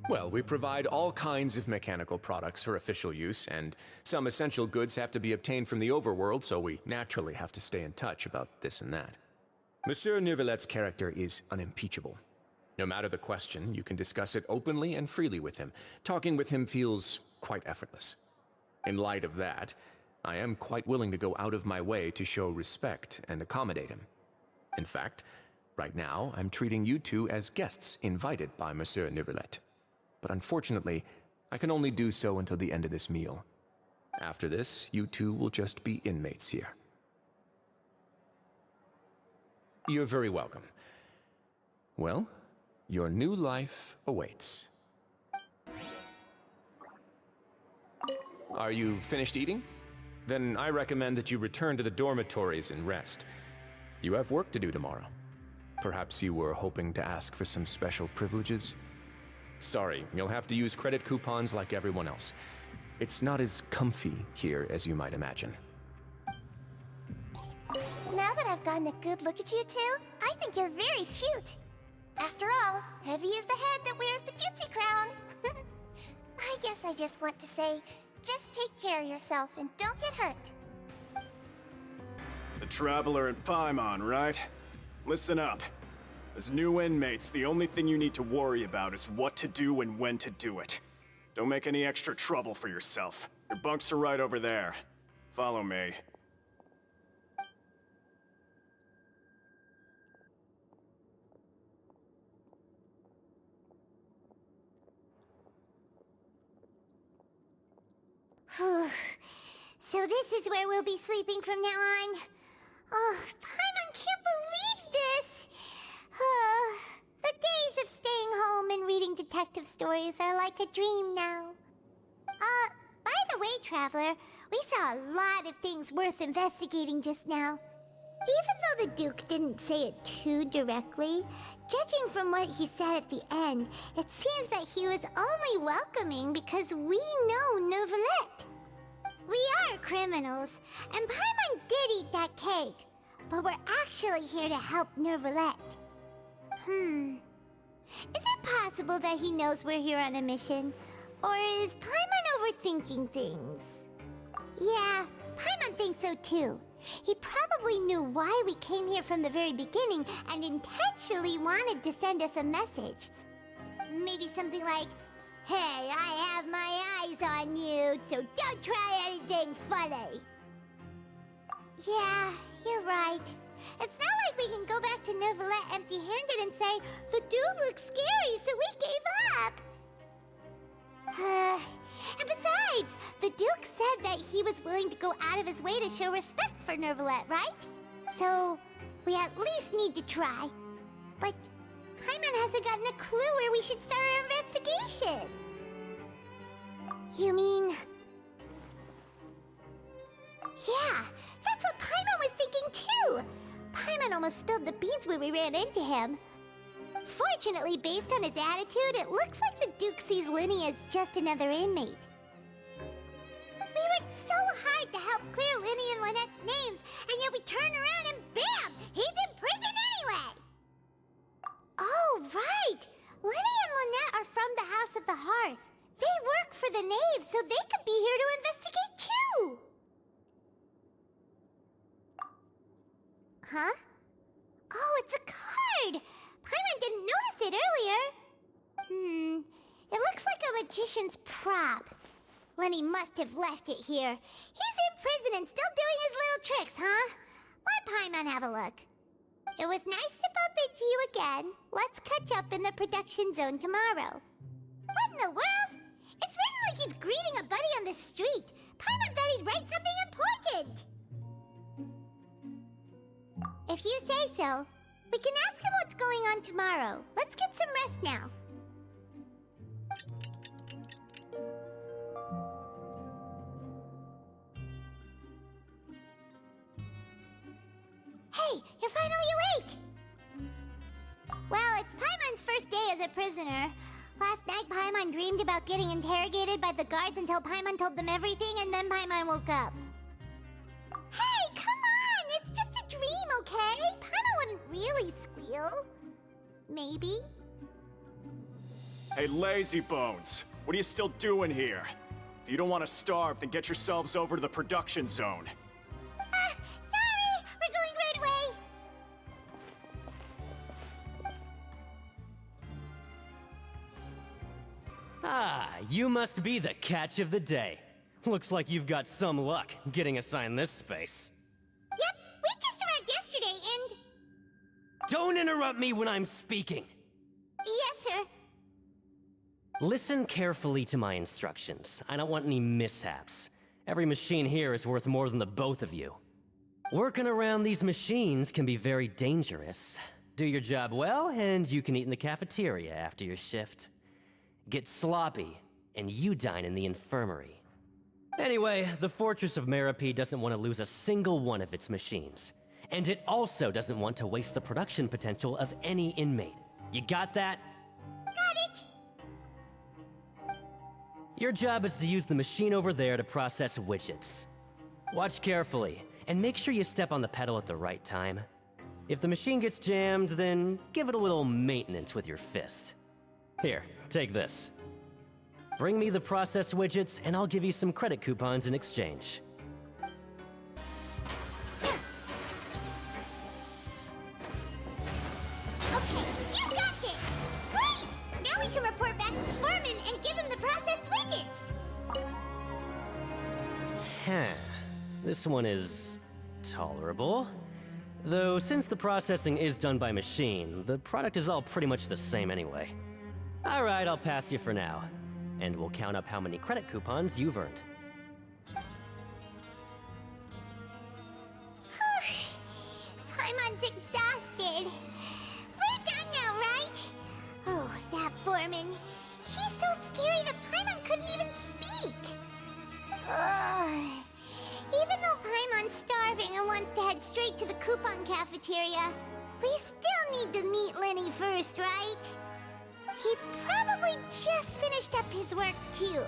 Well, we provide all kinds of mechanical products for official use, and some essential goods have to be obtained from the overworld, so we naturally have to stay in touch about this and that. Monsieur Neuvillette's character is unimpeachable. No matter the question, you can discuss it openly and freely with him. Talking with him feels quite effortless. In light of that, I am quite willing to go out of my way to show respect and accommodate him. In fact, right now, I'm treating you two as guests invited by Monsieur Neuvillette. But unfortunately, I can only do so until the end of this meal. After this, you two will just be inmates here. You're very welcome. Well, your new life awaits. Are you finished eating? Then I recommend that you return to the dormitories and rest. You have work to do tomorrow. Perhaps you were hoping to ask for some special privileges? Sorry, you'll have to use credit coupons like everyone else. It's not as comfy here as you might imagine. Now that I've gotten a good look at you two, I think you're very cute. After all, Heavy is the head that wears the cutesy crown. I guess I just want to say, just take care of yourself and don't get hurt. The Traveler and Paimon, right? Listen up. As new inmates, the only thing you need to worry about is what to do and when to do it. Don't make any extra trouble for yourself. Your bunks are right over there. Follow me. So this is where we'll be sleeping from now on. Oh, Paimon can't believe this! The days of staying home and reading detective stories are like a dream now. By the way, Traveler, we saw a lot of things worth investigating just now. Even though the Duke didn't say it too directly, judging from what he said at the end, it seems that he was only welcoming because we know Neuvillette. We are criminals, and Paimon did eat that cake, but we're actually here to help Neuvillette. Is it possible that he knows we're here on a mission? Or is Paimon overthinking things? Yeah, Paimon thinks so too. He probably knew why we came here from the very beginning and intentionally wanted to send us a message. Maybe something like, "Hey, I have my eyes on you, so don't try anything funny." Yeah, you're right. It's not like we can go back to Neuvillette empty-handed and say, "The dude looks scary, so we gave up." And besides, the Duke said that he was willing to go out of his way to show respect for Neuvillette, right? So, we at least need to try. But Paimon hasn't gotten a clue where we should start our investigation. You mean... Yeah, that's what Paimon was thinking too! Paimon almost spilled the beans when we ran into him. Fortunately, based on his attitude, it looks like the Duke sees Linny as just another inmate. We worked so hard to help clear Linny and Lynette's names, and yet we turn around and bam! He's in prison anyway! Oh, right! Linny and Lynette are from the House of the Hearth. They work for the Knave, so they could be here to investigate too! Huh? Oh, it's a card! Paimon didn't notice it earlier. It looks like a magician's prop. Lenny must have left it here. He's in prison and still doing his little tricks, huh? Let Paimon have a look. It was nice to bump into you again. Let's catch up in the production zone tomorrow. What in the world? It's written like he's greeting a buddy on the street. Paimon thought he'd write something important. If you say so, we can ask him what's going on tomorrow. Let's get some rest now. Hey, you're finally awake! Well, it's Paimon's first day as a prisoner. Last night, Paimon dreamed about getting interrogated by the guards until Paimon told them everything, and then Paimon woke up. Hey, come on! It's just a dream, okay? Paimon wouldn't really squeal. Maybe? Hey, lazy bones! What are you still doing here? If you don't want to starve, then get yourselves over to the production zone. Sorry! We're going right away! Ah, you must be the catch of the day. Looks like you've got some luck getting assigned this space. Yep, we just arrived yesterday and... Don't interrupt me when I'm speaking! Yes, sir. Listen carefully to my instructions. I don't want any mishaps. Every machine here is worth more than the both of you. Working around these machines can be very dangerous. Do your job well, and you can eat in the cafeteria after your shift. Get sloppy, and you dine in the infirmary. Anyway, the Fortress of Meropide doesn't want to lose a single one of its machines. And it also doesn't want to waste the production potential of any inmate. You got that? Got it! Your job is to use the machine over there to process widgets. Watch carefully, and make sure you step on the pedal at the right time. If the machine gets jammed, then give it a little maintenance with your fist. Here, take this. Bring me the processed widgets, and I'll give you some credit coupons in exchange. Okay, you got this! Great! Now we can report back to the foreman and give him the processed widgets! This one is tolerable. Though since the processing is done by machine, the product is all pretty much the same anyway. Alright, I'll pass you for now. And we'll count up how many credit coupons you've earned. Paimon's exhausted. We're done now, right? Oh, that foreman. He's so scary that Paimon couldn't even speak. Ugh. Even though Paimon's starving and wants to head straight to the coupon cafeteria, we still need to meet Lenny first, right? He probably just finished up his work, too.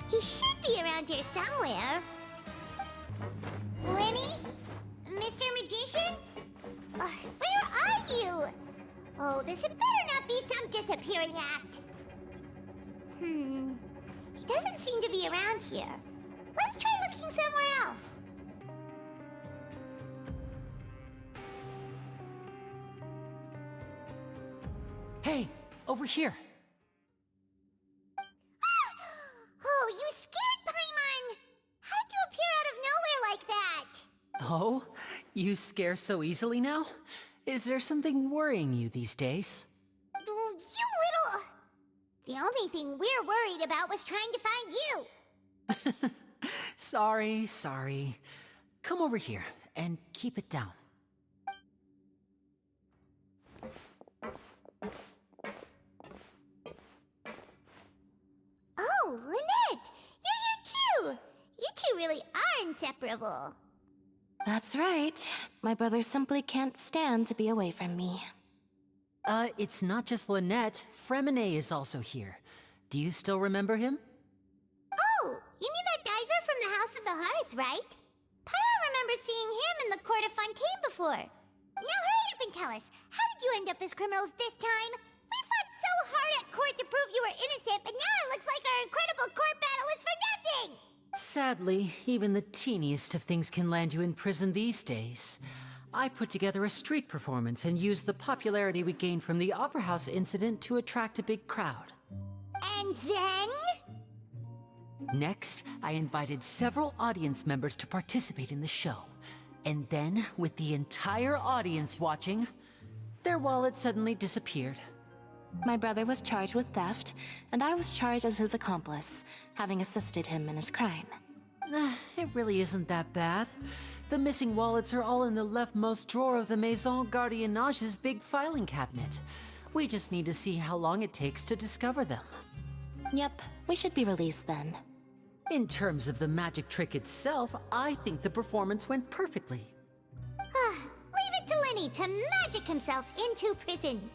He should be around here somewhere. Lenny? Mr. Magician? Where are you? Oh, this had better not be some disappearing act. He doesn't seem to be around here. Let's try looking somewhere else. Hey, over here. Oh, you scared Paimon! How did you appear out of nowhere like that? Oh, you scare so easily now? Is there something worrying you these days? You little... The only thing we're worried about was trying to find you. Sorry. Come over here and keep it down. Oh, Lynette! You're here too! You two really are inseparable. That's right. My brother simply can't stand to be away from me. It's not just Lynette. Fremine is also here. Do you still remember him? Oh, you mean that diver from the House of the Hearth, right? Pyro remembers seeing him in the Court of Fontaine before. Now hurry up and tell us, how did you end up as criminals this time? We fought so hard at court to prove you were innocent, but now it looks like our incredible court battle was for nothing! Sadly, even the teeniest of things can land you in prison these days. I put together a street performance and used the popularity we gained from the Opera House incident to attract a big crowd. And then? Next, I invited several audience members to participate in the show. And then, with the entire audience watching, Their wallet suddenly disappeared. My brother was charged with theft, and I was charged as his accomplice, having assisted him in his crime. It really isn't that bad. The missing wallets are all in the leftmost drawer of the Maison Gardiennage's big filing cabinet. We just need to see how long it takes to discover them. Yep, we should be released then. In terms of the magic trick itself, I think the performance went perfectly. Leave it to Lenny to magic himself into prison.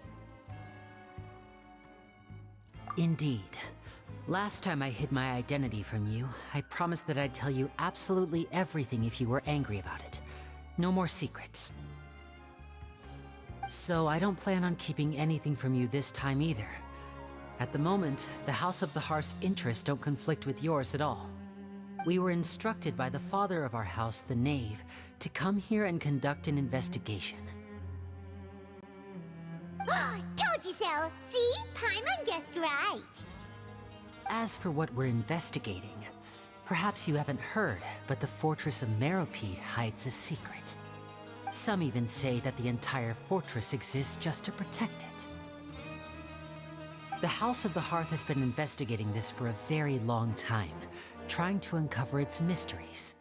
Indeed. Last time I hid my identity from you, I promised that I'd tell you absolutely everything if you were angry about it. No more secrets. So I don't plan on keeping anything from you this time either. At the moment, the House of the Hearth's interests don't conflict with yours at all. We were instructed by the father of our house, the Knave, to come here and conduct an investigation. Told you so! See? Paimon guessed right. As for what we're investigating, perhaps you haven't heard, but the fortress of Meropide hides a secret. Some even say that the entire fortress exists just to protect it. The House of the Hearth has been investigating this for a very long time, trying to uncover its mysteries.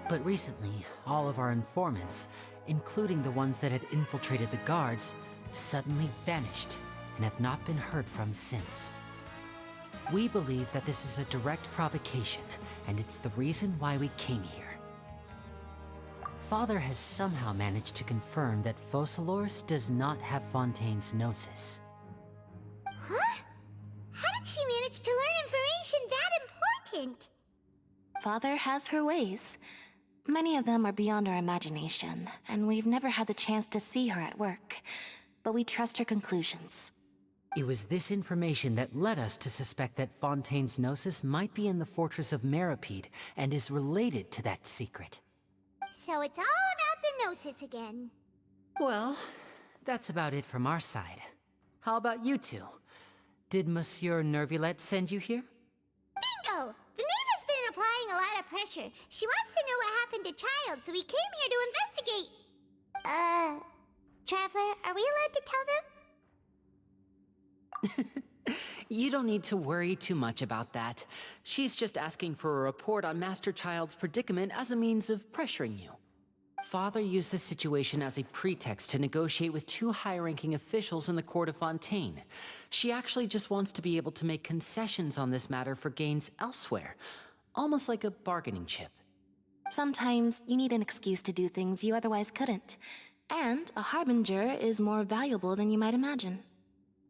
But recently, all of our informants, including the ones that had infiltrated the guards, suddenly vanished and have not been heard from since. We believe that this is a direct provocation, and it's the reason why we came here. Father has somehow managed to confirm that Focalors does not have Fontaine's Gnosis. Huh? How did she manage to learn information that important? Father has her ways. Many of them are beyond our imagination, and we've never had the chance to see her at work. But we trust her conclusions. It was this information that led us to suspect that Fontaine's Gnosis might be in the fortress of Meropide and is related to that secret. So it's all about the Gnosis again. Well, that's about it from our side. How about you two? Did Monsieur Nervulette send you here? Bingo! The Knave has been applying a lot of pressure. She wants to know what happened to Child, so we came here to investigate. Traveler, are we allowed to tell them? You don't need to worry too much about that. She's just asking for a report on Master Child's predicament as a means of pressuring you. Father used the situation as a pretext to negotiate with two high-ranking officials in the court of Fontaine. She actually just wants to be able to make concessions on this matter for gains elsewhere, almost like a bargaining chip. Sometimes you need an excuse to do things you otherwise couldn't. And a harbinger is more valuable than you might imagine.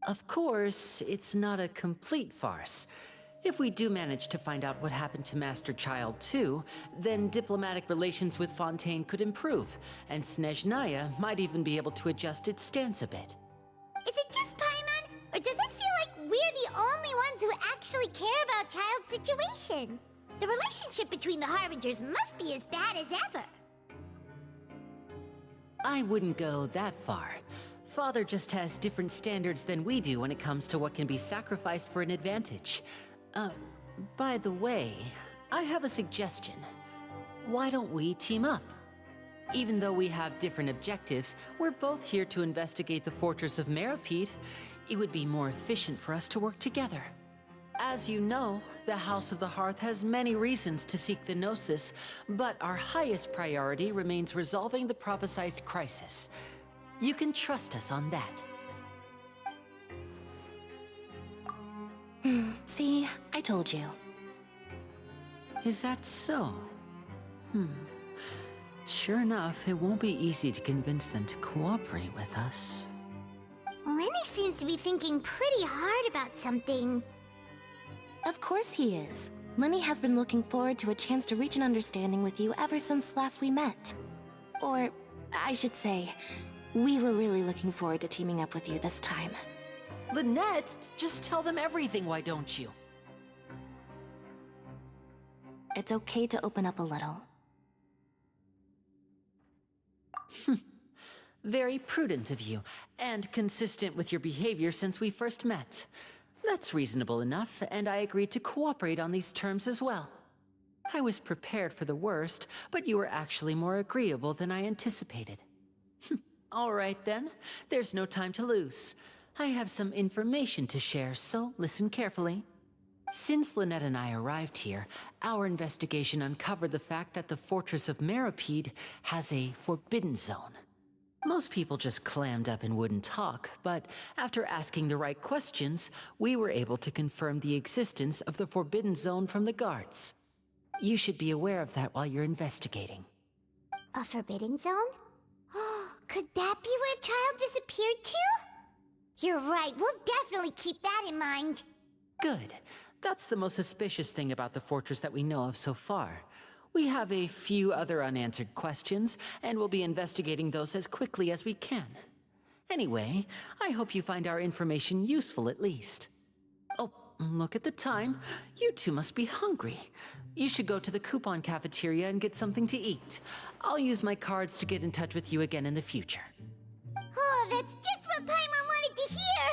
Of course, it's not a complete farce. If we do manage to find out what happened to Master Child too, then diplomatic relations with Fontaine could improve, and Snezhnaya might even be able to adjust its stance a bit. Is it just Paimon, or does it feel like we're the only ones who actually care about Child's situation? The relationship between the Harbingers must be as bad as ever. I wouldn't go that far. Father just has different standards than we do when it comes to what can be sacrificed for an advantage. By the way, I have a suggestion. Why don't we team up? Even though we have different objectives, we're both here to investigate the fortress of Meropide. It would be more efficient for us to work together. As you know, the House of the Hearth has many reasons to seek the Gnosis, but our highest priority remains resolving the prophesized crisis. You can trust us on that. See, I told you. Is that so? Sure enough, it won't be easy to convince them to cooperate with us. Lenny seems to be thinking pretty hard about something. Of course he is. Lenny has been looking forward to a chance to reach an understanding with you ever since last we met. Or, I should say, we were really looking forward to teaming up with you this time. Lynette, just tell them everything, why don't you? It's okay to open up a little. Very prudent of you, and consistent with your behavior since we first met. That's reasonable enough, and I agreed to cooperate on these terms as well. I was prepared for the worst, but you were actually more agreeable than I anticipated. All right then, there's no time to lose. I have some information to share, so listen carefully. Since Lynette and I arrived here, our investigation uncovered the fact that the Fortress of Meripede has a forbidden zone. Most people just clammed up and wouldn't talk, but after asking the right questions, we were able to confirm the existence of the forbidden zone from the guards. You should be aware of that while you're investigating. A forbidden zone? Could that be where the child disappeared to? You're right, we'll definitely keep that in mind. Good. That's the most suspicious thing about the fortress that we know of so far. We have a few other unanswered questions, and we'll be investigating those as quickly as we can. Anyway, I hope you find our information useful at least. Oh, look at the time. You two must be hungry. You should go to the coupon cafeteria and get something to eat. I'll use my cards to get in touch with you again in the future. Oh, that's just what Paimon wanted to hear!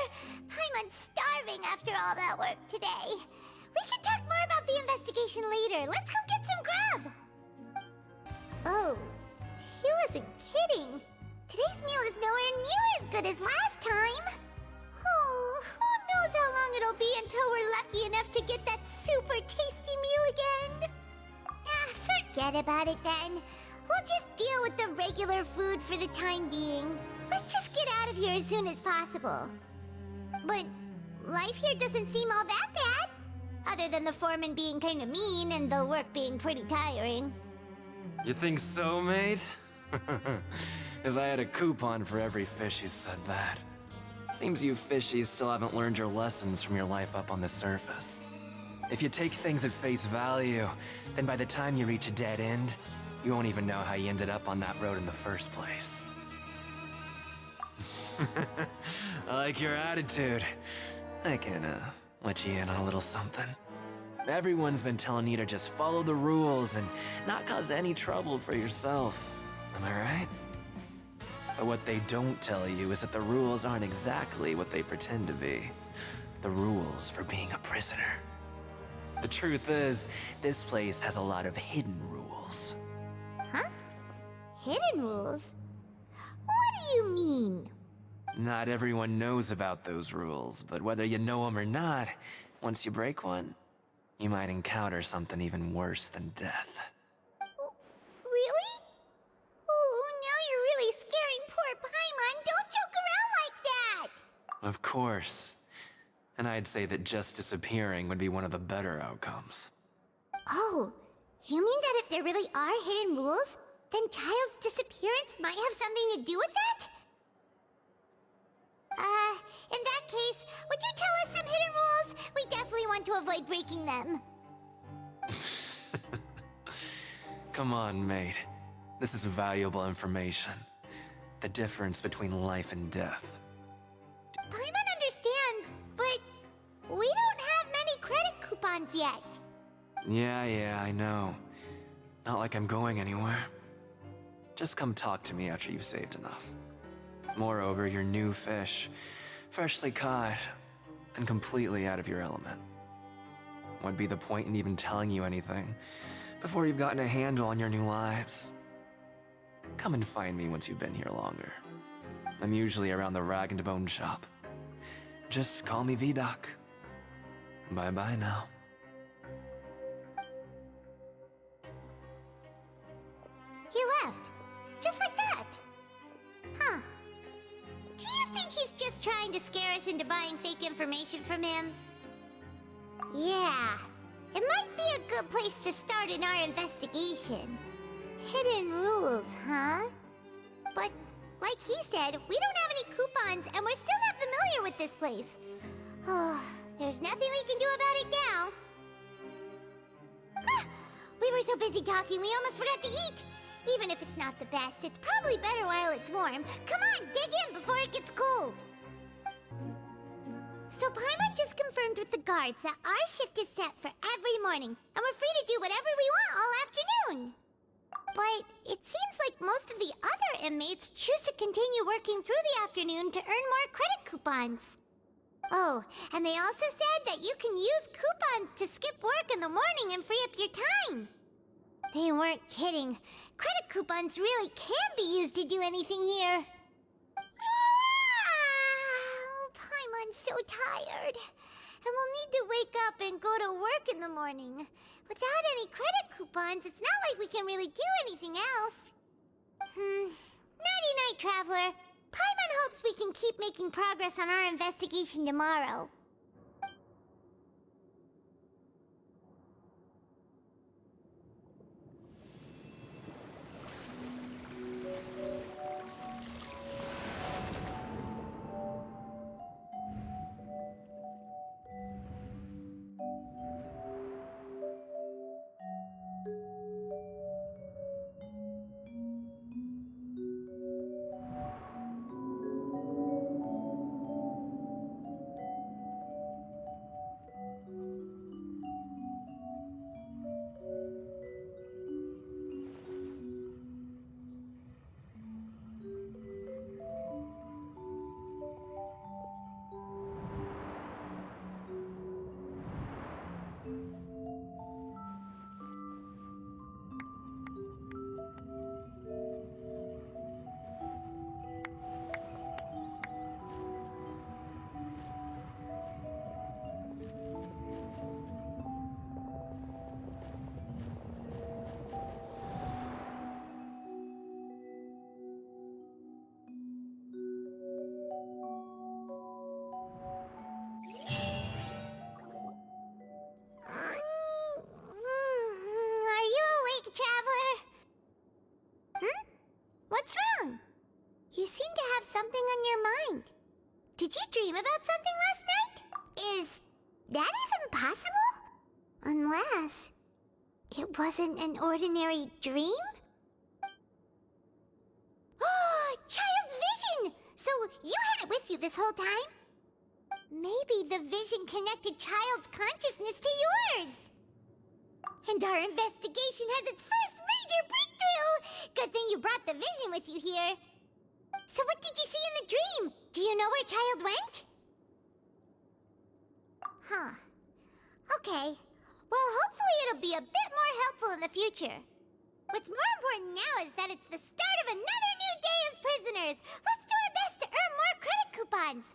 Paimon's starving after all that work today. We can talk more about the investigation later. Let's go get some grub! Oh, he wasn't kidding. Today's meal is nowhere near as good as last time. Oh, who knows how long it'll be until we're lucky enough to get that super tasty meal again? Forget about it then. We'll just deal with the regular food for the time being. Let's just get out of here as soon as possible. But life here doesn't seem all that bad. Other than the foreman being kinda mean and the work being pretty tiring. You think so, mate? If I had a coupon for every fish who said that. Seems you fishies still haven't learned your lessons from your life up on the surface. If you take things at face value, then by the time you reach a dead end, you won't even know how you ended up on that road in the first place. I like your attitude. I can, let you in on a little something. Everyone's been telling you to just follow the rules and not cause any trouble for yourself. Am I right? But what they don't tell you is that the rules aren't exactly what they pretend to be. The rules for being a prisoner. The truth is, this place has a lot of hidden rules. Huh? Hidden rules? What do you mean? Not everyone knows about those rules, but whether you know them or not, once you break one, you might encounter something even worse than death. Really? Oh, now you're really scaring poor Paimon. Don't joke around like that! Of course. And I'd say that just disappearing would be one of the better outcomes. Oh, you mean that if there really are hidden rules, then Child's disappearance might have something to do with that? In that case, would you tell us some hidden rules? We definitely want to avoid breaking them. Come on, mate. This is valuable information. The difference between life and death. Paimon understands, but we don't have many credit coupons yet. Yeah, I know. Not like I'm going anywhere. Just come talk to me after you've saved enough. Moreover, you're new fish, freshly caught, and completely out of your element. What'd be the point in even telling you anything before you've gotten a handle on your new lives? Come and find me once you've been here longer. I'm usually around the Rag and Bone shop. Just call me V-Doc. Bye-bye now. He left. Just like that. Huh. Do you think he's just trying to scare us into buying fake information from him? Yeah. It might be a good place to start in our investigation. Hidden rules, huh? But, like he said, we don't have any coupons and we're still not familiar with this place. Oh, there's nothing we can do about it now. Ah, we were so busy talking we almost forgot to eat. Even if it's not the best, it's probably better while it's warm. Come on, dig in before it gets cold. So Paimon just confirmed with the guards that our shift is set for every morning, and we're free to do whatever we want all afternoon. But it seems like most of the other inmates choose to continue working through the afternoon to earn more credit coupons. Oh, and they also said that you can use coupons to skip work in the morning and free up your time. They weren't kidding. Credit coupons really can be used to do anything here. I'm so tired. And we'll need to wake up and go to work in the morning. Without any credit coupons, it's not like we can really do anything else. Nighty-night, Traveler. Paimon hopes we can keep making progress on our investigation tomorrow. Are you awake, Traveler? What's wrong? You seem to have something on your mind. Did you dream about something last night? Is that even possible? Unless it wasn't an ordinary dream? Oh, Child's vision! So you had it with you this whole time? Maybe the vision connected Child's consciousness to yours. And our investigation has its first major breakthrough! Good thing you brought the vision with you here. So what did you see in the dream? Do you know where Child went? Huh. Okay. Well, hopefully it'll be a bit more helpful in the future. What's more important now is that it's the start of another new day as prisoners. Let's do our best to earn more credit coupons.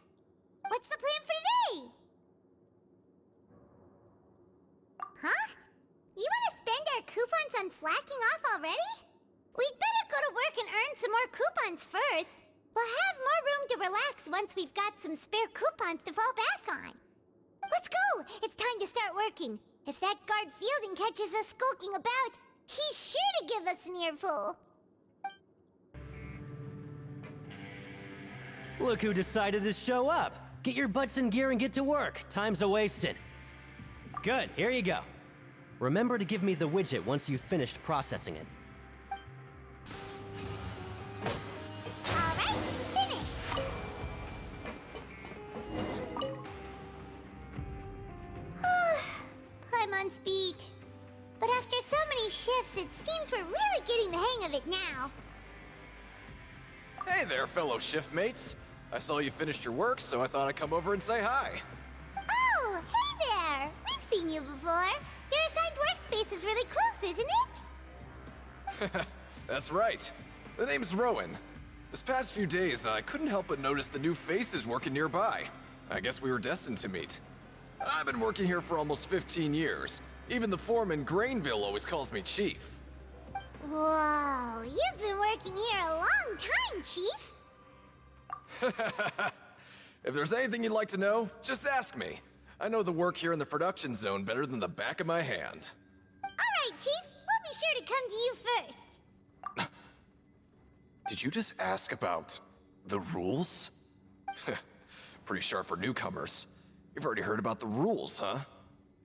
What's the plan for today? Huh? You want to spend our coupons on slacking off already? We'd better go to work and earn some more coupons first. We'll have more room to relax once we've got some spare coupons to fall back on. Let's go! It's time to start working. If that guard Fielding catches us skulking about, he's sure to give us an earful. Look who decided to show up. Get your butts in gear and get to work. Time's a-wasted. Good, here you go. Remember to give me the widget once you've finished processing it. Alright, finished! Paimon's beat. But after so many shifts, it seems we're really getting the hang of it now. Hey there, fellow shift mates. I saw you finished your work, so I thought I'd come over and say hi. Oh, hey there! We've seen you before. Your assigned workspace is really close, isn't it? That's right. The name's Rowan. This past few days, I couldn't help but notice the new faces working nearby. I guess we were destined to meet. I've been working here for almost 15 years. Even the foreman, Grainville, always calls me Chief. Whoa, you've been working here a long time, Chief. If there's anything you'd like to know, just ask me. I know the work here in the production zone better than the back of my hand. Alright, Chief. We'll be sure to come to you first. Did you just ask about the rules? Pretty sharp for newcomers. You've already heard about the rules, huh?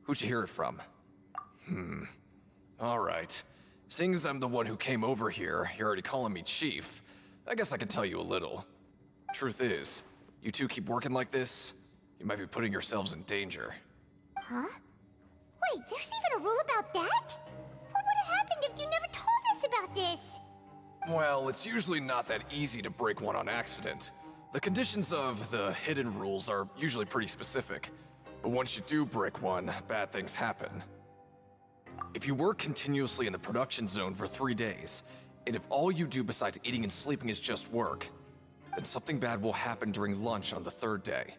Who'd you hear it from? Alright. Seeing as I'm the one who came over here, you're already calling me Chief. I guess I can tell you a little. Truth is, you two keep working like this, you might be putting yourselves in danger. Huh? Wait, there's even a rule about that? What would have happened if you never told us about this? Well, it's usually not that easy to break one on accident. The conditions of the hidden rules are usually pretty specific. But once you do break one, bad things happen. If you work continuously in the production zone for 3 days, and if all you do besides eating and sleeping is just work, then something bad will happen during lunch on the 3rd day.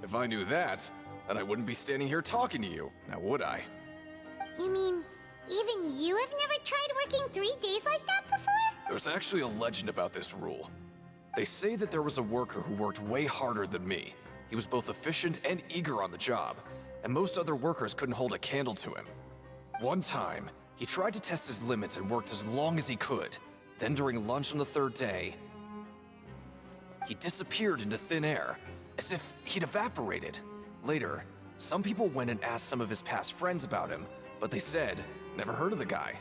If I knew that, then I wouldn't be standing here talking to you, now would I? You mean, even you have never tried working 3 days like that before? There's actually a legend about this rule. They say that there was a worker who worked way harder than me. He was both efficient and eager on the job, and most other workers couldn't hold a candle to him. One time, he tried to test his limits and worked as long as he could. Then during lunch on the 3rd day, he disappeared into thin air, as if he'd evaporated. Later, some people went and asked some of his past friends about him, but they said, never heard of the guy.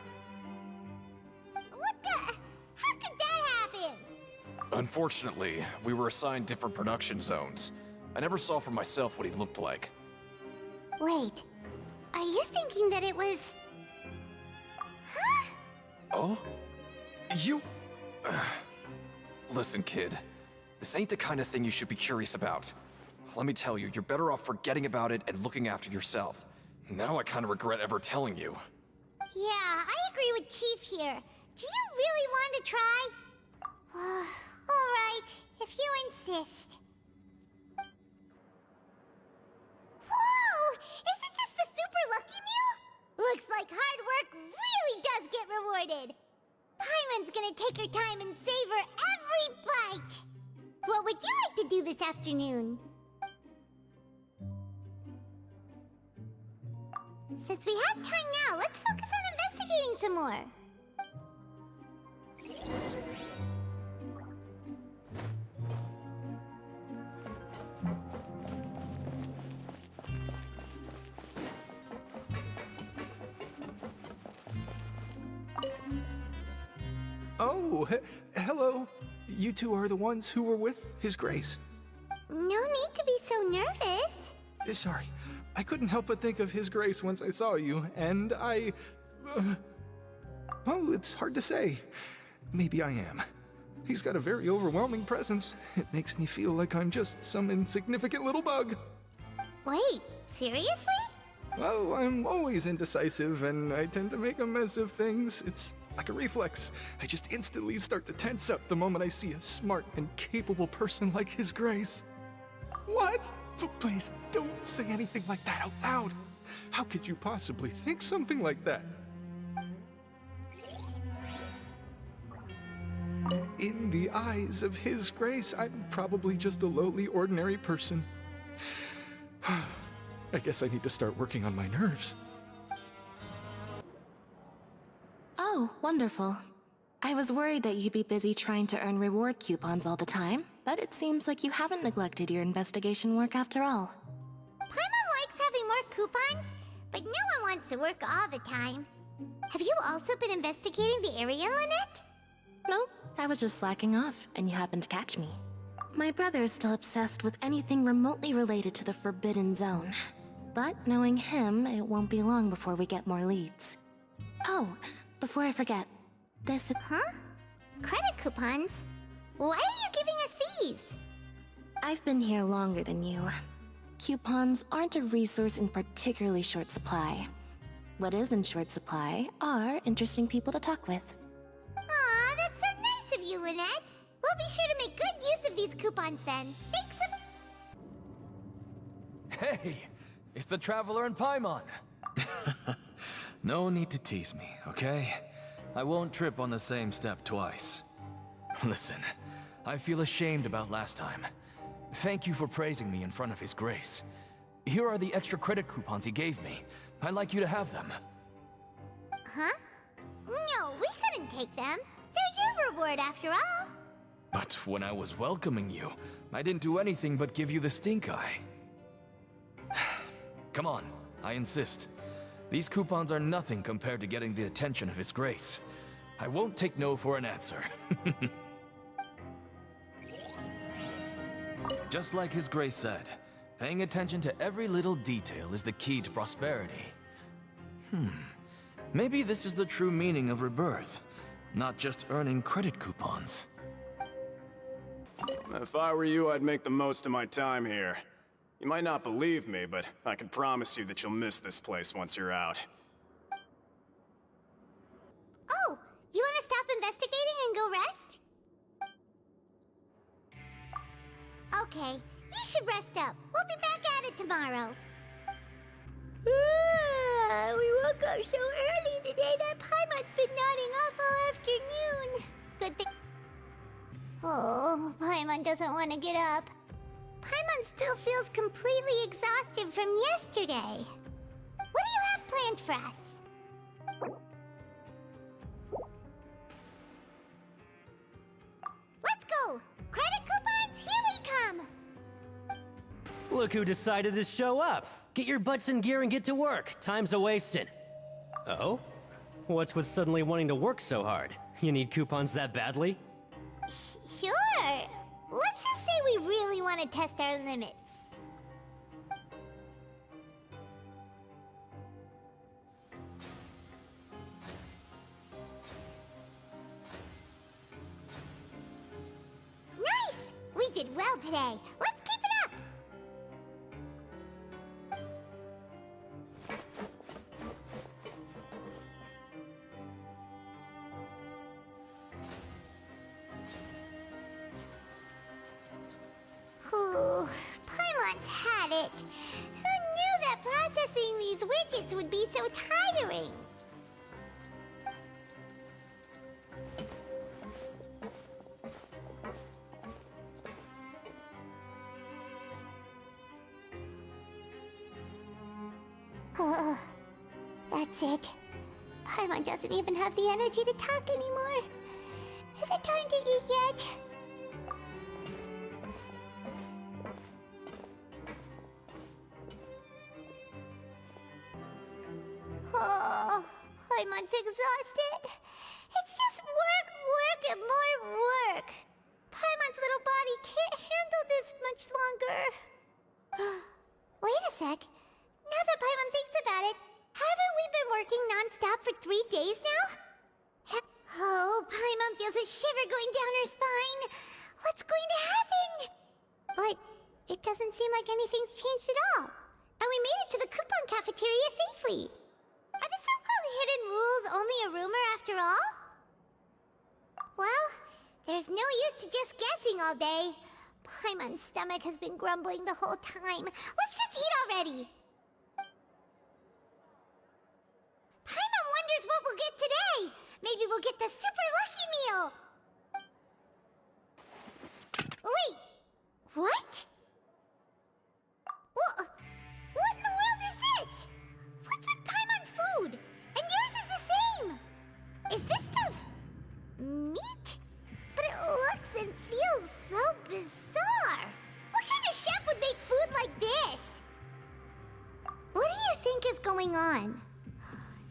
What the? How could that happen? Unfortunately, we were assigned different production zones. I never saw for myself what he looked like. Wait, are you thinking that it was... Huh? Oh? You... Listen, kid. This ain't the kind of thing you should be curious about. Let me tell you, you're better off forgetting about it and looking after yourself. Now I kind of regret ever telling you. Yeah, I agree with Chief here. Do you really want to try? Alright, if you insist. Whoa! Isn't this the Super Lucky Meal? Looks like hard work really does get rewarded. Paimon's gonna take her time and savor every bite. What would you like to do this afternoon? Since we have time now, let's focus on investigating some more. Oh, hello. You two are the ones who were with His Grace. No need to be so nervous. Sorry, I couldn't help but think of His Grace once I saw you, and I... well, it's hard to say. Maybe I am. He's got a very overwhelming presence. It makes me feel like I'm just some insignificant little bug. Wait, seriously? Well, I'm always indecisive, and I tend to make a mess of things. It's like a reflex. I just instantly start to tense up the moment I see a smart and capable person like His Grace. What? Please, don't say anything like that out loud. How could you possibly think something like that? In the eyes of His Grace, I'm probably just a lowly, ordinary person. I guess I need to start working on my nerves. Oh, wonderful. I was worried that you'd be busy trying to earn reward coupons all the time, but it seems like you haven't neglected your investigation work after all. Paimon likes having more coupons, but no one wants to work all the time. Have you also been investigating the area, Lynette? No, I was just slacking off, and you happened to catch me. My brother is still obsessed with anything remotely related to the Forbidden Zone. But knowing him, it won't be long before we get more leads. Oh, before I forget, this... Huh? Credit coupons? Why are you giving us these? I've been here longer than you. Coupons aren't a resource in particularly short supply. What is in short supply are interesting people to talk with. Aw, that's so nice of you, Lynette. We'll be sure to make good use of these coupons then. Thanks. Hey, it's the Traveler and Paimon. No need to tease me, okay? I won't trip on the same step twice. Listen, I feel ashamed about last time. Thank you for praising me in front of His Grace. Here are the extra credit coupons he gave me. I'd like you to have them. Huh? No, we couldn't take them. They're your reward after all. But when I was welcoming you, I didn't do anything but give you the stink eye. Come on, I insist. These coupons are nothing compared to getting the attention of His Grace. I won't take no for an answer. Just like His Grace said, paying attention to every little detail is the key to prosperity. Maybe this is the true meaning of rebirth, not just earning credit coupons. If I were you, I'd make the most of my time here. You might not believe me, but I can promise you that you'll miss this place once you're out. Oh, you want to stop investigating and go rest? Okay, You should rest up. We'll be back at it tomorrow. We woke up so early today that Paimon's been nodding off all afternoon. Good thing. Oh, Paimon doesn't want to get up. Paimon still feels completely exhausted from yesterday. What do you have planned for us? Let's go! Credit coupons, here we come! Look who decided to show up! Get your butts in gear and get to work. Time's a-wasting. Oh? What's with suddenly wanting to work so hard? You need coupons that badly? Sure. Let's just say we really want to test our limits. Nice! We did well today. Let's keep it up! Whew, Paimon's had it. Who knew that processing these widgets would be so tiring? That's it. Paimon doesn't even have the energy to talk anymore. Is it time to eat yet? Oh, Paimon's exhausted. It's just work, work, and more work. Paimon's little body can't handle this much longer. Wait a sec. Now that Paimon thinks about it, haven't we been working non-stop for 3 days now? Oh, Paimon feels a shiver going down her spine. What's going to happen? But it doesn't seem like anything's changed at all. And we made it to the coupon cafeteria safely. Are the so-called hidden rules only a rumor after all? Well, there's no use to just guessing all day. Paimon's stomach has been grumbling the whole time. Let's just eat already. Paimon wonders what we'll get today. Maybe we'll get the super lucky meal. Wait, what? What in the world is this? What's with Paimon's food? And yours is the same. Is this stuff meat? But it looks and feels so bizarre. What kind of chef would make food like this? What do you think is going on?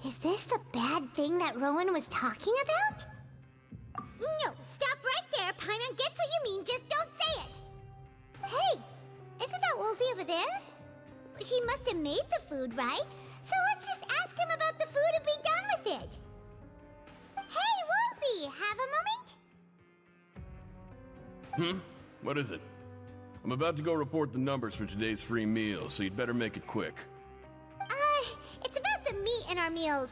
Is this the bad thing that Rowan was talking about? No, stop right there. Paimon gets what you mean, just don't say it. Hey, isn't that Woolsey over there? He must have made the food, right? So let's just ask him about the food and be done with it. Hey, Woolsey, have a moment? What is it? I'm about to go report the numbers for today's free meal, so you'd better make it quick. It's about the meat in our meals.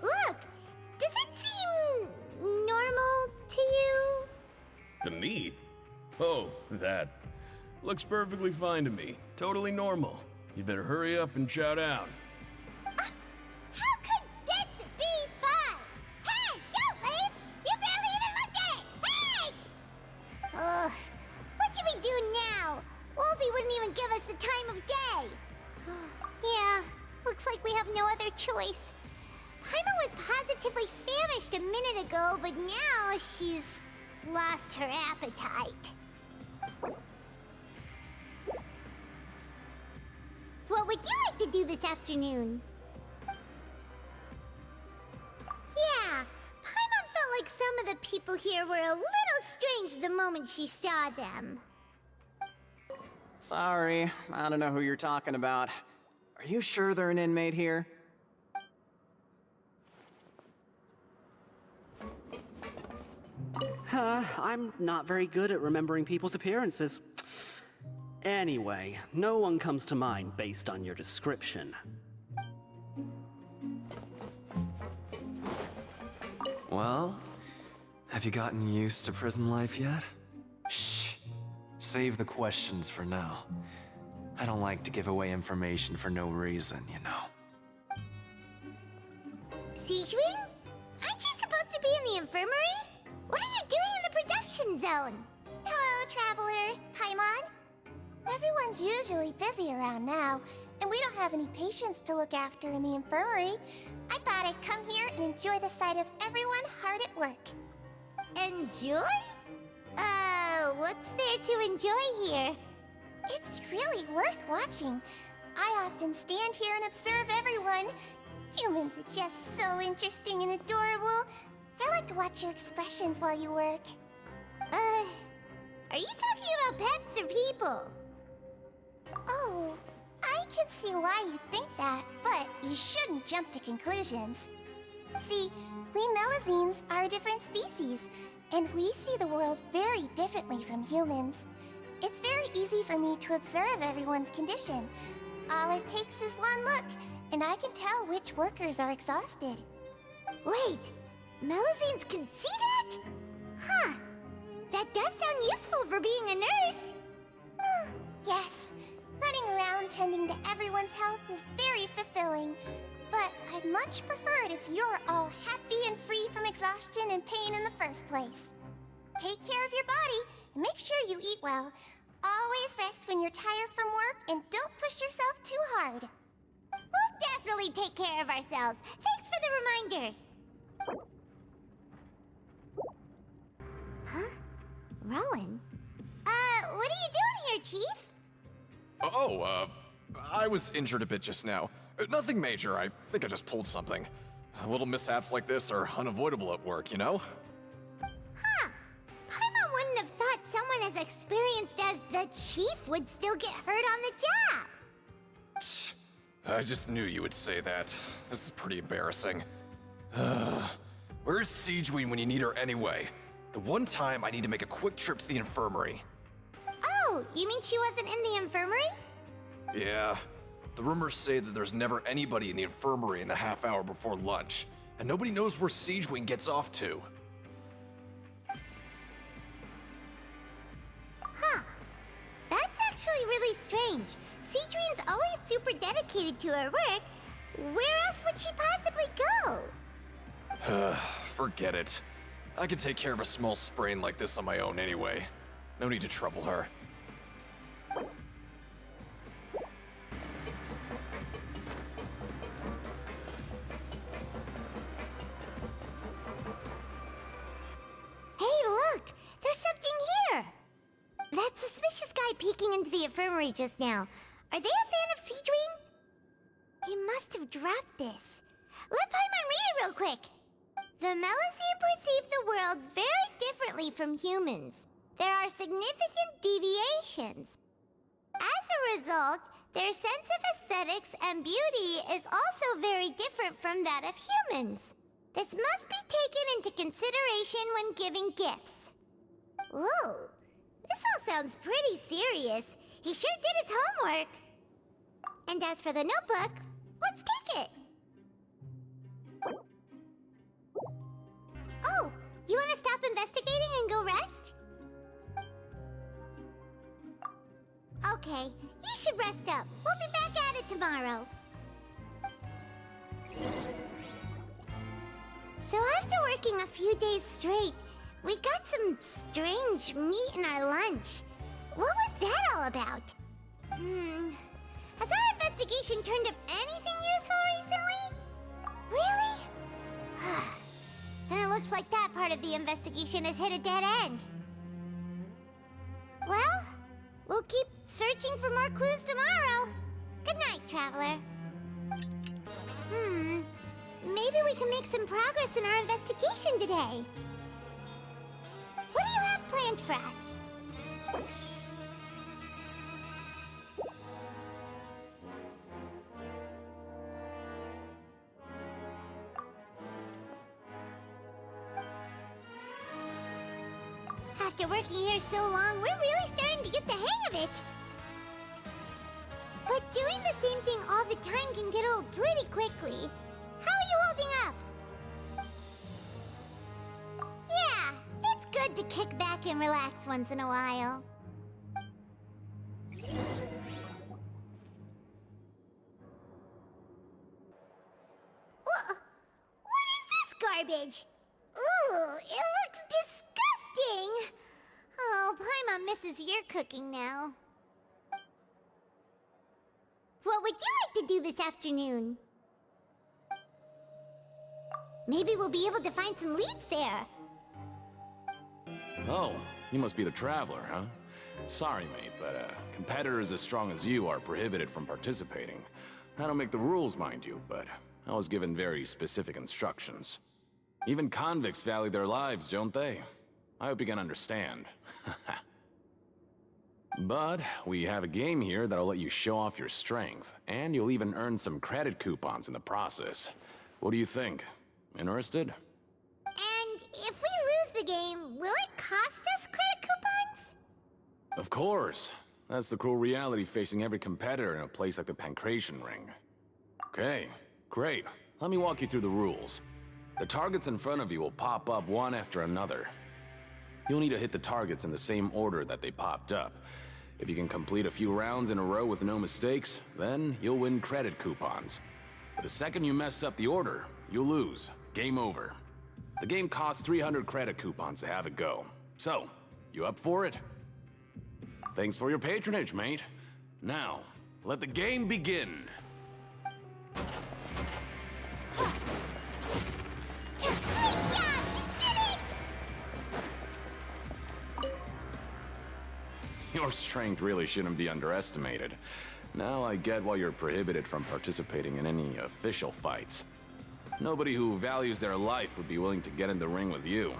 Look, does it seem normal to you? The meat? Oh, that. Looks perfectly fine to me. Totally normal. You better hurry up and chow down. How could this be fun? Hey, don't leave! You barely even looked at it! Hey! What should we do now? Woolsey wouldn't even give us the time of day. Yeah, looks like we have no other choice. Paimon was positively famished a minute ago, but now she's lost her appetite. What would you like to do this afternoon? Yeah, Paimon felt like some of the people here were a little strange the moment she saw them. Sorry, I don't know who you're talking about. Are you sure they're an inmate here? I'm not very good at remembering people's appearances. Anyway, no one comes to mind based on your description. Well, have you gotten used to prison life yet? Shh! save the questions for now. I don't like to give away information for no reason, you know. Siegewing? Aren't you supposed to be in the infirmary? What are you doing in the production zone? Hello, Traveler. Paimon? Everyone's usually busy around now, and we don't have any patients to look after in the infirmary. I thought I'd come here and enjoy the sight of everyone hard at work. Enjoy? What's there to enjoy here? It's really worth watching. I often stand here and observe everyone. Humans are just so interesting and adorable. I like to watch your expressions while you work. Are you talking about pets or people? Oh, I can see why you think that, but you shouldn't jump to conclusions. See, we Melazines are a different species, and we see the world very differently from humans. It's very easy for me to observe everyone's condition. All it takes is one look, and I can tell which workers are exhausted. Wait, Melazines can see that? Huh. That does sound useful for being a nurse. Yes, running around tending to everyone's health is very fulfilling. But I'd much prefer it if you're all happy and free from exhaustion and pain in the first place. Take care of your body and make sure you eat well. Always rest when you're tired from work and don't push yourself too hard. We'll definitely take care of ourselves. Thanks for the reminder. Huh? Rowan? What are you doing here, Chief? I was injured a bit just now. Nothing major, I think I just pulled something. Little mishaps like this are unavoidable at work, you know? Huh. Paimon wouldn't have thought someone as experienced as the Chief would still get hurt on the job. I just knew you would say that. This is pretty embarrassing. Where's Siegeween when you need her anyway? The one time I need to make a quick trip to the infirmary. Oh, you mean she wasn't in the infirmary? Yeah. The rumors say that there's never anybody in the infirmary in the half hour before lunch, and nobody knows where Siegeween gets off to. Huh. That's actually really strange. Siegeween's always super dedicated to her work. Where else would she possibly go? Forget it. I can take care of a small sprain like this on my own anyway. No need to trouble her. Hey, look! There's something here! That suspicious guy peeking into the infirmary just now. Are they a fan of Siegeween? He must have dropped this. Let Paimon read it real quick! The Melazine perceive the world very differently from humans. There are significant deviations. As a result, their sense of aesthetics and beauty is also very different from that of humans. This must be taken into consideration when giving gifts. Ooh, this all sounds pretty serious. He sure did his homework. And as for the notebook, let's take it. Oh, you want to stop investigating and go rest? Okay, you should rest up. We'll be back at it tomorrow. So after working a few days straight, we got some strange meat in our lunch. What was that all about? Has our investigation turned up anything useful recently? Really? Then it looks like that part of the investigation has hit a dead end. Well, we'll keep searching for more clues tomorrow. Good night, Traveler. Maybe we can make some progress in our investigation today. What do you have planned for us? After working here so long, we're really starting to get the hang of it. But doing the same thing all the time can get old pretty quickly. How are you holding up? Yeah, it's good to kick back and relax once in a while. garbage. Ooh, it looks disgusting. Oh, Paimon misses your cooking now. What would you like to do this afternoon? Maybe we'll be able to find some leads there. Oh, you must be the Traveler, huh? Sorry, mate, but competitors as strong as you are prohibited from participating. I don't make the rules, mind you, but I was given very specific instructions. Even convicts value their lives, don't they? I hope you can understand. But we have a game here that'll let you show off your strength, and you'll even earn some credit coupons in the process. What do you think? Interested? And if we lose the game, will it cost us credit coupons? Of course. That's the cruel reality facing every competitor in a place like the Pancration Ring. Okay, great. Let me walk you through the rules. The targets in front of you will pop up one after another. You'll need to hit the targets in the same order that they popped up. If you can complete a few rounds in a row with no mistakes, then you'll win credit coupons. But the second you mess up the order, you'll lose. Game over. The game costs 300 credit coupons to have it go. So, you up for it? Thanks for your patronage, mate. Now, let the game begin. Your strength really shouldn't be underestimated. Now I get why you're prohibited from participating in any official fights. Nobody who values their life would be willing to get in the ring with you.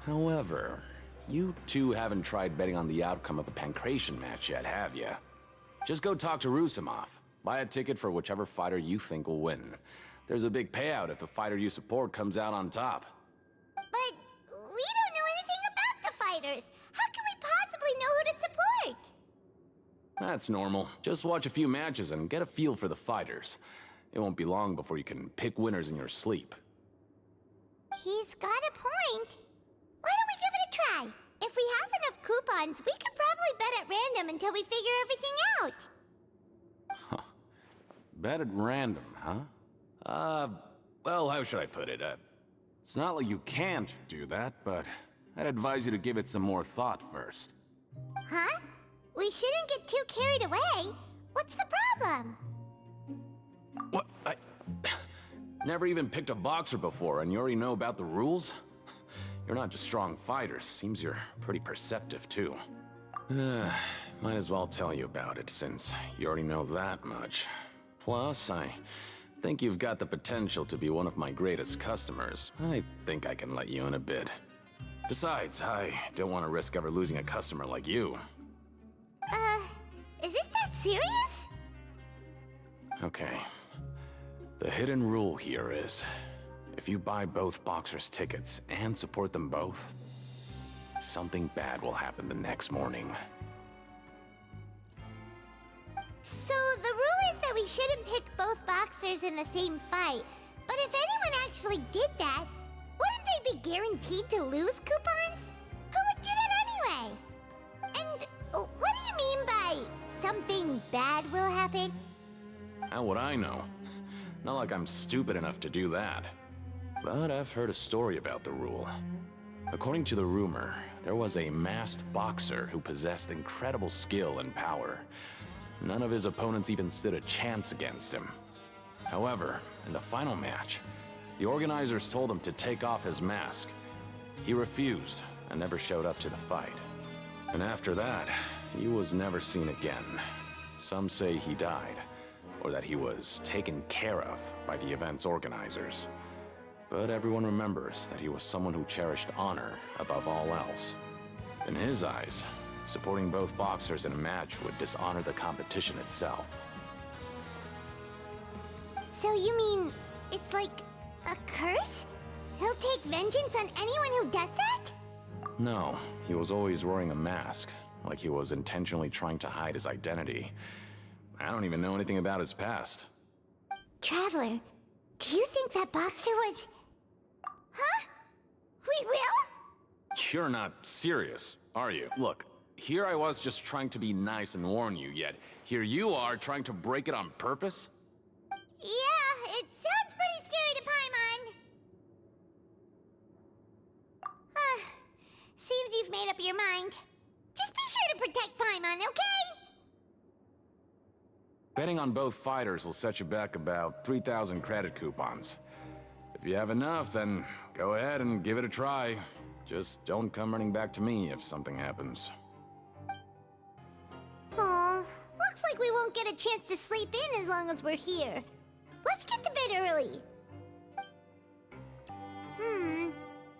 However, you two haven't tried betting on the outcome of a Pancration match yet, have you? Just go talk to Rusimov. Buy a ticket for whichever fighter you think will win. There's a big payout if the fighter you support comes out on top. But we don't know anything about the fighters. How can we possibly know who to support? That's normal. Just watch a few matches and get a feel for the fighters. It won't be long before you can pick winners in your sleep. He's got a point. Why don't we give it a try? If we have enough coupons, we could probably bet at random until we figure everything out. Bet at random, huh? Well, how should I put it? It's not like you can't do that, but I'd advise you to give it some more thought first. Huh? We shouldn't get too carried away. What's the problem? What? I never even picked a boxer before, and you already know about the rules? You're not just strong fighters. Seems you're pretty perceptive, too. Might as well tell you about it, since you already know that much. Plus, I think you've got the potential to be one of my greatest customers. I think I can let you in a bit. Besides, I don't want to risk ever losing a customer like you. Is it that serious? Okay. The hidden rule here is, if you buy both boxers' tickets and support them both, something bad will happen the next morning. So the rule is that we shouldn't pick both boxers in the same fight. But if anyone actually did that, wouldn't they be guaranteed to lose coupons? Who would do that anyway? And what do you mean by something bad will happen? How would I know? Not like I'm stupid enough to do that. But I've heard a story about the rule. According to the rumor, there was a masked boxer who possessed incredible skill and power. None of his opponents even stood a chance against him. However, in the final match, the organizers told him to take off his mask. He refused and never showed up to the fight. And after that, he was never seen again. Some say he died, or that he was taken care of by the event's organizers. But everyone remembers that he was someone who cherished honor above all else. In his eyes, supporting both boxers in a match would dishonor the competition itself. So you mean it's like a curse? He'll take vengeance on anyone who does that? No, he was always wearing a mask, like he was intentionally trying to hide his identity. I don't even know anything about his past. Traveler, do you think that boxer was... Huh? We will? You're not serious, are you? Look, here I was just trying to be nice and warn you, yet here you are trying to break it on purpose? Yeah, it sounds pretty scary to Paimon. you've made up your mind. Just be sure to protect Paimon, okay? Betting on both fighters will set you back about 3,000 credit coupons. If you have enough, then go ahead and give it a try. Just don't come running back to me if something happens. Aw, looks like we won't get a chance to sleep in as long as we're here. Let's get to bed early.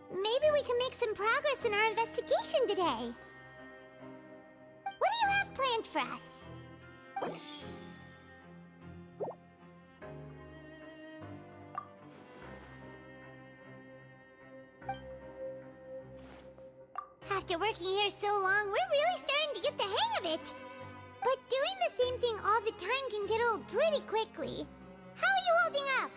Maybe we can make some progress in our investigation today. What do you have planned for us? After working here so long, we're really starting to get the hang of it. But doing the same thing all the time can get old pretty quickly. How are you holding up?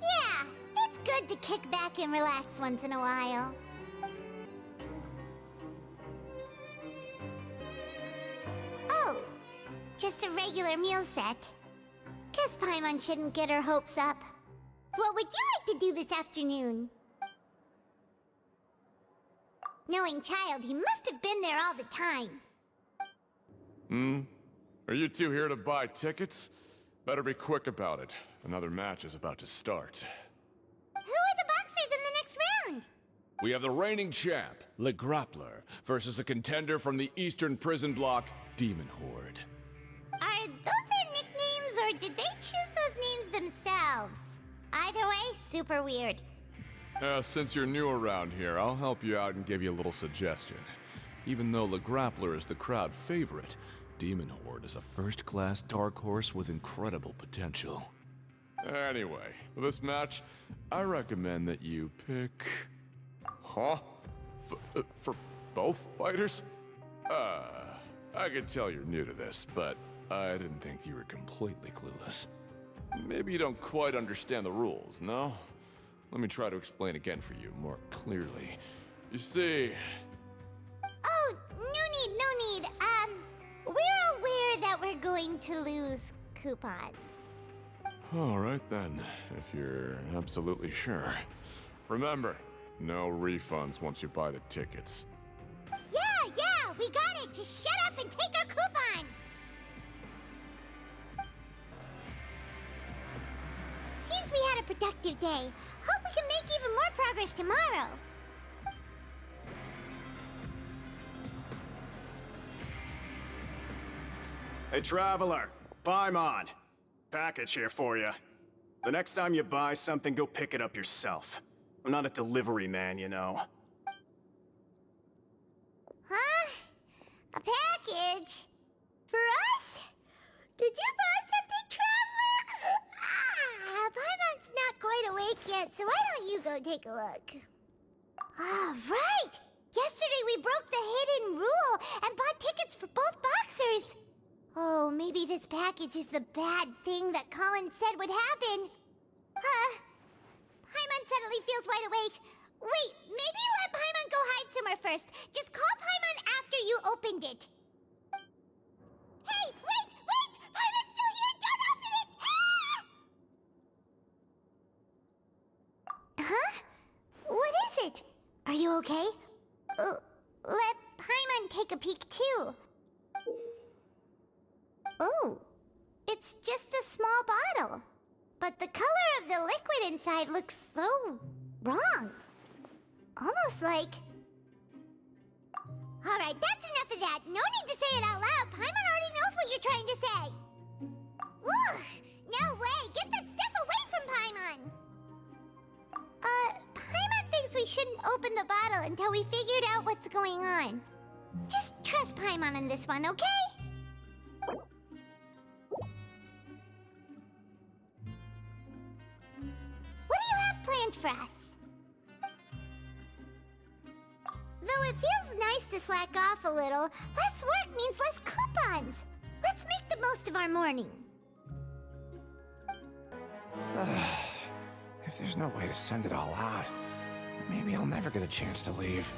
Yeah, it's good to kick back and relax once in a while. Oh, just a regular meal set. Guess Paimon shouldn't get her hopes up. What would you like to do this afternoon? Knowing Child, he must have been there all the time. Are you two here to buy tickets? Better be quick about it. Another match is about to start. Who are the boxers in the next round? We have the reigning champ, Le Grappler, versus a contender from the Eastern Prison Block, Demon Horde. Are those their nicknames, or did they choose those names themselves? Either way, super weird. Since you're new around here, I'll help you out and give you a little suggestion. Even though Le Grappler is the crowd favorite, Demon Horde is a first-class dark horse with incredible potential. Anyway, for this match, I recommend that you pick... Huh? For both fighters? I can tell you're new to this, but I didn't think you were completely clueless. Maybe you don't quite understand the rules, no? Let me try to explain again for you more clearly. You see... Oh, no need. We're aware that we're going to lose coupons. Alright then, if you're absolutely sure. Remember, no refunds once you buy the tickets. Yeah, we got it! Just shut up and take our coupons! Seems we had a productive day. Hope we can make even more progress tomorrow. Hey, Traveler. Paimon. Package here for you. The next time you buy something, go pick it up yourself. I'm not a delivery man, you know. Huh? A package? For us? Did you buy something, Traveler? Paimon's not quite awake yet, so why don't you go take a look? Right! Yesterday we broke the hidden rule and bought tickets for both boxers. Oh, maybe this package is the bad thing that Colin said would happen. Paimon suddenly feels wide awake. Wait, maybe let Paimon go hide somewhere first. Just call Paimon after you opened it. Hey, wait! Paimon's still here! Don't open it! Huh? What is it? Are you okay? Let Paimon take a peek too. Oh, it's just a small bottle. But the color of the liquid inside looks so wrong. Almost like... Alright, that's enough of that. No need to say it out loud. Paimon already knows what you're trying to say. Ugh! No way! Get that stuff away from Paimon! Paimon thinks we shouldn't open the bottle until we figured out what's going on. Just trust Paimon on this one, okay? What do you have planned for us? Though it feels nice to slack off a little, less work means less coupons. Let's make the most of our morning. If there's no way to send it all out, maybe I'll never get a chance to leave.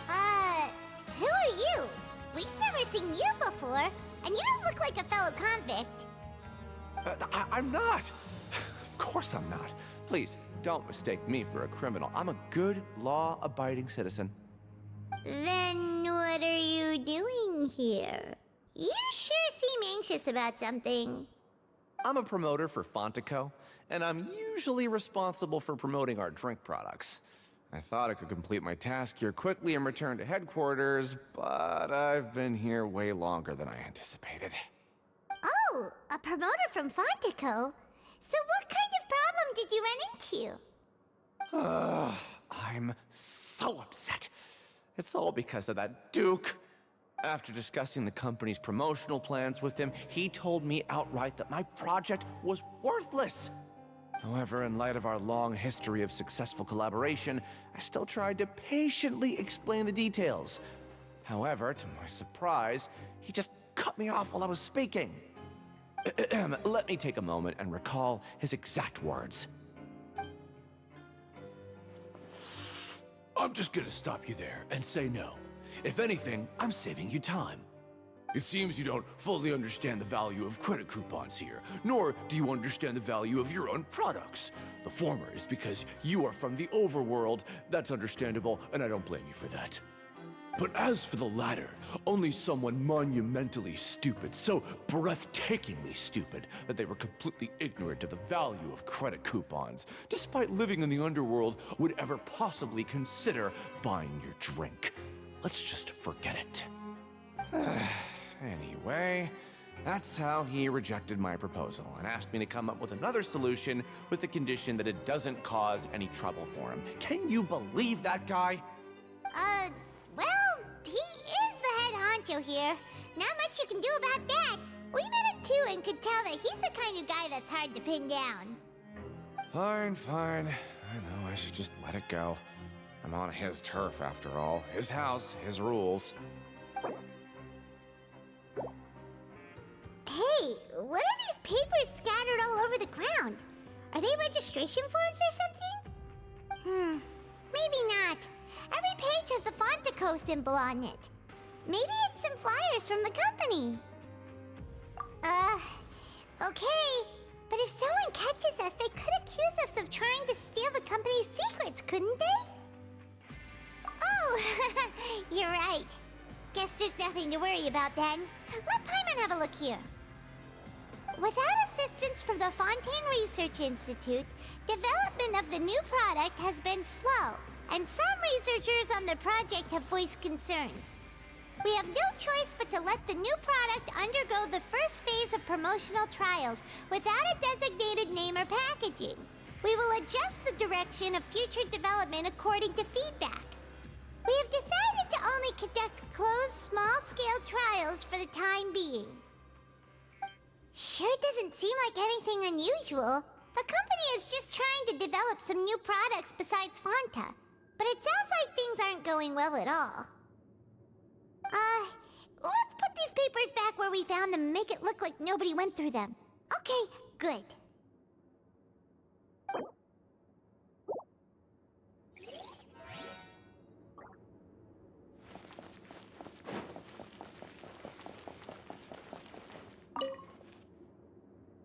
Who are you? We've never seen you before, and you don't look like a fellow convict. I'm not! Of course I'm not. Please, don't mistake me for a criminal. I'm a good, law-abiding citizen. Then what are you doing here? You sure seem anxious about something. I'm a promoter for Fontico, and I'm usually responsible for promoting our drink products. I thought I could complete my task here quickly and return to headquarters, but I've been here way longer than I anticipated. Oh, a promoter from Fontico? So what kind of problem did you run into? I'm so upset. It's all because of that Duke. After discussing the company's promotional plans with him, he told me outright that my project was worthless. However, in light of our long history of successful collaboration, I still tried to patiently explain the details. However, to my surprise, he just cut me off while I was speaking. Let me take a moment and recall his exact words. I'm just gonna stop you there and say no. If anything, I'm saving you time. It seems you don't fully understand the value of credit coupons here, nor do you understand the value of your own products. The former is because you are from the overworld. That's understandable, and I don't blame you for that. But as for the latter, only someone monumentally stupid, so breathtakingly stupid, that they were completely ignorant of the value of credit coupons, despite living in the underworld, would ever possibly consider buying your drink. Let's just forget it. Anyway, that's how he rejected my proposal and asked me to come up with another solution with the condition that it doesn't cause any trouble for him. Can you believe that guy? Well, he is the head honcho here. Not much you can do about that. We met him too and could tell that he's the kind of guy that's hard to pin down. Fine. I know I should just let it go. I'm on his turf after all. His house, his rules. Hey, what are these papers scattered all over the ground? Are they registration forms or something? Maybe not. Every page has the Fontico symbol on it. Maybe it's some flyers from the company. Okay. But if someone catches us, they could accuse us of trying to steal the company's secrets, couldn't they? Oh, you're right. Guess there's nothing to worry about then. Let Paimon have a look here. Without assistance from the Fontaine Research Institute, development of the new product has been slow, and some researchers on the project have voiced concerns. We have no choice but to let the new product undergo the first phase of promotional trials without a designated name or packaging. We will adjust the direction of future development according to feedback. We have decided to only conduct closed, small-scale trials for the time being. Sure doesn't seem like anything unusual. The company is just trying to develop some new products besides Fanta. But it sounds like things aren't going well at all. Let's put these papers back where we found them and make it look like nobody went through them. Okay, good.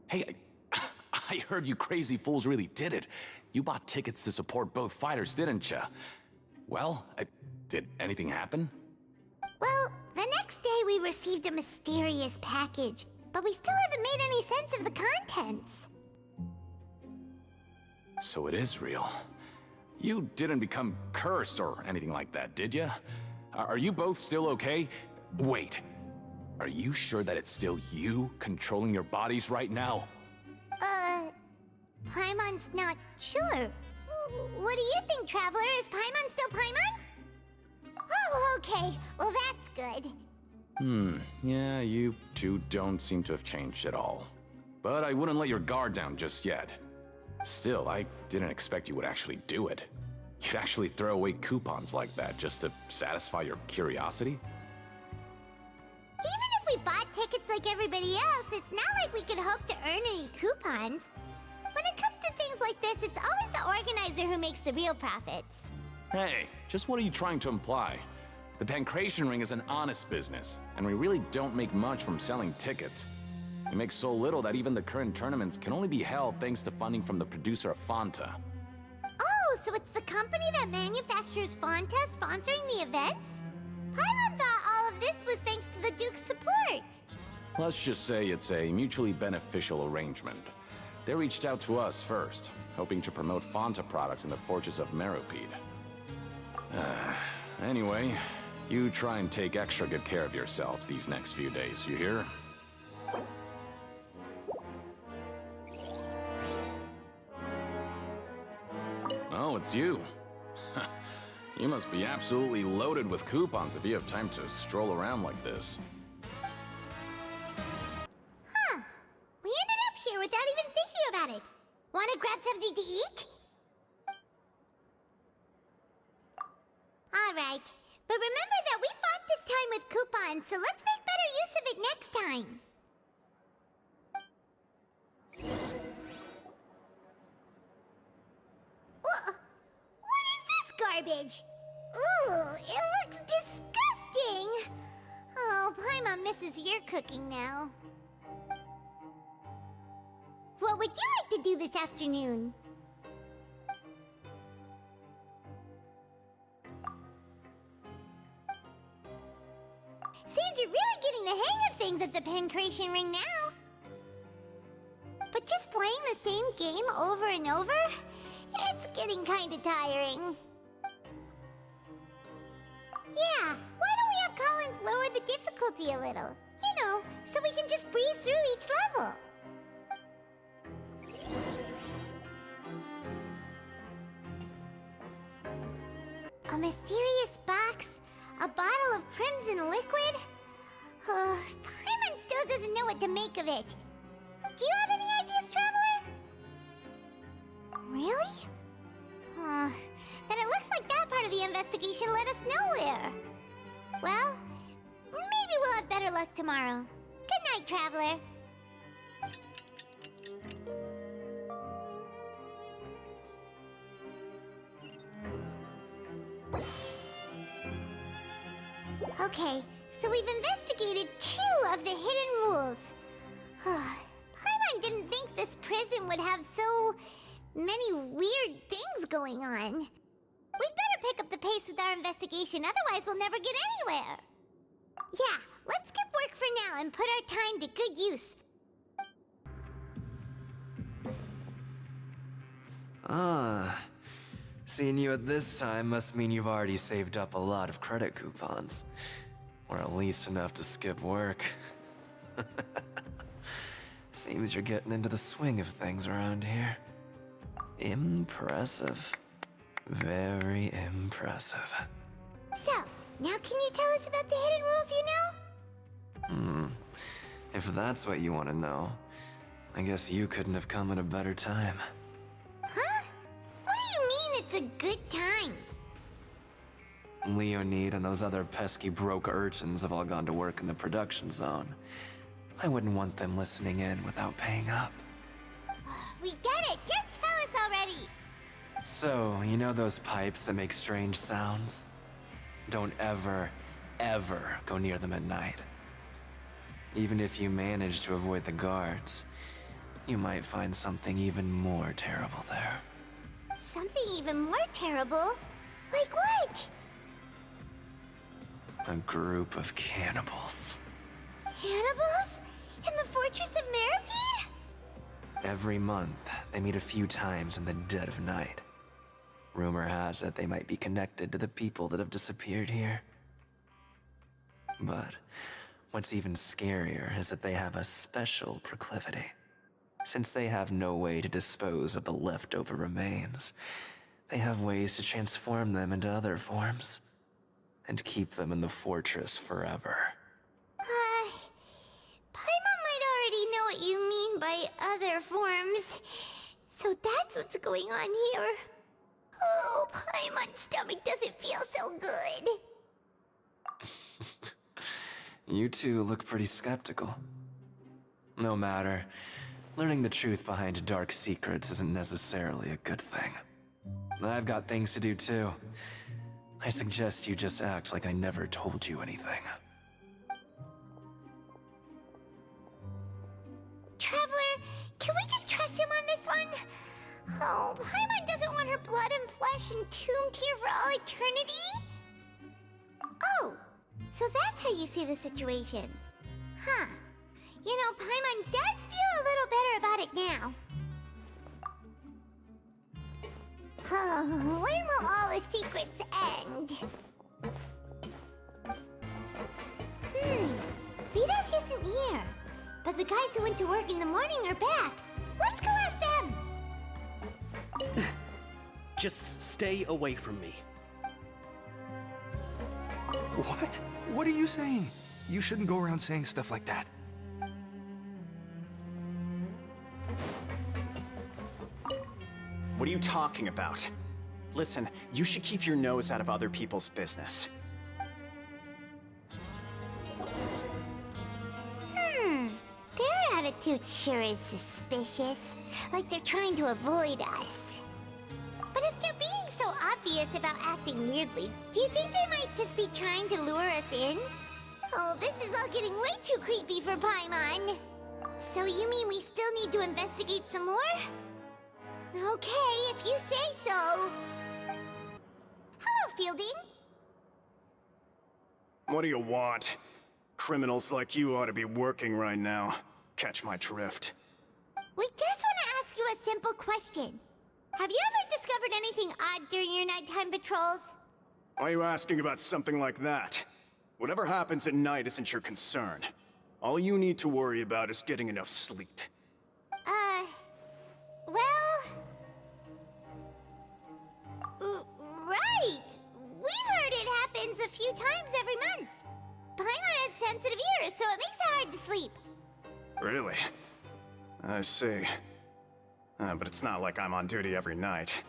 Hey, I heard you crazy fools really did it. You bought tickets to support both fighters, didn't ya? Well, did anything happen? Well, the next day we received a mysterious package, but we still haven't made any sense of the contents. So it is real. You didn't become cursed or anything like that, did ya? Are you both still okay? Wait, are you sure that it's still you controlling your bodies right now? Paimon's not sure. What do you think, Traveler? Is Paimon still Paimon? Oh, okay. Well, that's good. Yeah, you two don't seem to have changed at all. But I wouldn't let your guard down just yet. Still, I didn't expect you would actually do it. You'd actually throw away coupons like that just to satisfy your curiosity? Even if we bought tickets like everybody else, it's not like we could hope to earn any coupons. When it comes to things like this, it's always the organizer who makes the real profits. Hey, just what are you trying to imply? The Pancration Ring is an honest business, and we really don't make much from selling tickets. We make so little that even the current tournaments can only be held thanks to funding from the producer of Fanta. Oh, so it's the company that manufactures Fanta sponsoring the events? Paimon thought all of this was thanks to the Duke's support. Let's just say it's a mutually beneficial arrangement. They reached out to us first, hoping to promote Fanta products in the Fortress of Meropide. Anyway, you try and take extra good care of yourselves these next few days, you hear? Oh, it's you. You must be absolutely loaded with coupons if you have time to stroll around like this. Huh. We ended up here without even thinking about it. Wanna grab something to eat? Alright. But remember that we bought this time with coupons, so let's make better use of it next time. What is this garbage? Ooh, it looks disgusting! Oh, Paimon misses your cooking now. What would you like to do this afternoon? Seems you're really getting the hang of things at the Pancration Ring now. But just playing the same game over and over? It's getting kinda tiring. Yeah, why don't we have Collins lower the difficulty a little? You know, so we can just breeze through each level. A mysterious box? A bottle of crimson liquid? Paimon still doesn't know what to make of it. Do you have any ideas, Traveler? Really? Then it looks like that part of the investigation led us nowhere. Well, maybe we'll have better luck tomorrow. Good night, Traveler. Okay, so we've investigated 2 of the hidden rules. Paimon didn't think this prison would have so many weird things going on. We'd better pick up the pace with our investigation, otherwise we'll never get anywhere. Yeah, let's skip work for now and put our time to good use. Seeing you at this time must mean you've already saved up a lot of credit coupons. Or at least enough to skip work. Seems you're getting into the swing of things around here. Impressive. Very impressive. So, now can you tell us about the hidden rules you know? If that's what you want to know, I guess you couldn't have come at a better time. Huh? What do you mean it's a good time? Leonid and those other pesky broke urchins have all gone to work in the production zone. I wouldn't want them listening in without paying up. We get it! Just tell us already! So, you know those pipes that make strange sounds? Don't ever, ever go near them at night. Even if you manage to avoid the guards, you might find something even more terrible there. Something even more terrible? Like what? A group of cannibals. Cannibals? In the Fortress of Meropide? Every month, they meet a few times in the dead of night. Rumor has it they might be connected to the people that have disappeared here. But what's even scarier is that they have a special proclivity. Since they have no way to dispose of the leftover remains, they have ways to transform them into other forms and keep them in the fortress forever. Paimon might already know what you mean by other forms. So that's what's going on here. Oh, Paimon's stomach doesn't feel so good. You two look pretty skeptical. No matter, learning the truth behind dark secrets isn't necessarily a good thing. I've got things to do too. I suggest you just act like I never told you anything. Traveler, can we just trust him on this one? Oh, Paimon doesn't want her blood and flesh entombed here for all eternity? Oh, so that's how you see the situation. Huh. You know, Paimon does feel a little better about it now. When will all the secrets end? Vidok isn't here. But the guys who went to work in the morning are back. Let's go ask them! Just stay away from me. What? What are you saying? You shouldn't go around saying stuff like that. What are you talking about? Listen, you should keep your nose out of other people's business. Their attitude sure is suspicious. Like they're trying to avoid us. But if they're being so obvious about acting weirdly, do you think they might just be trying to lure us in? Oh, this is all getting way too creepy for Paimon. So you mean we still need to investigate some more? Okay, if you say so. Hello, Fielding. What do you want? Criminals like you ought to be working right now. Catch my drift. We just want to ask you a simple question. Have you ever discovered anything odd during your nighttime patrols? Why are you asking about something like that? Whatever happens at night isn't your concern. All you need to worry about is getting enough sleep. Right! We've heard it happens a few times every month. Paimon has sensitive ears, so it makes it hard to sleep. Really? I see. But it's not like I'm on duty every night.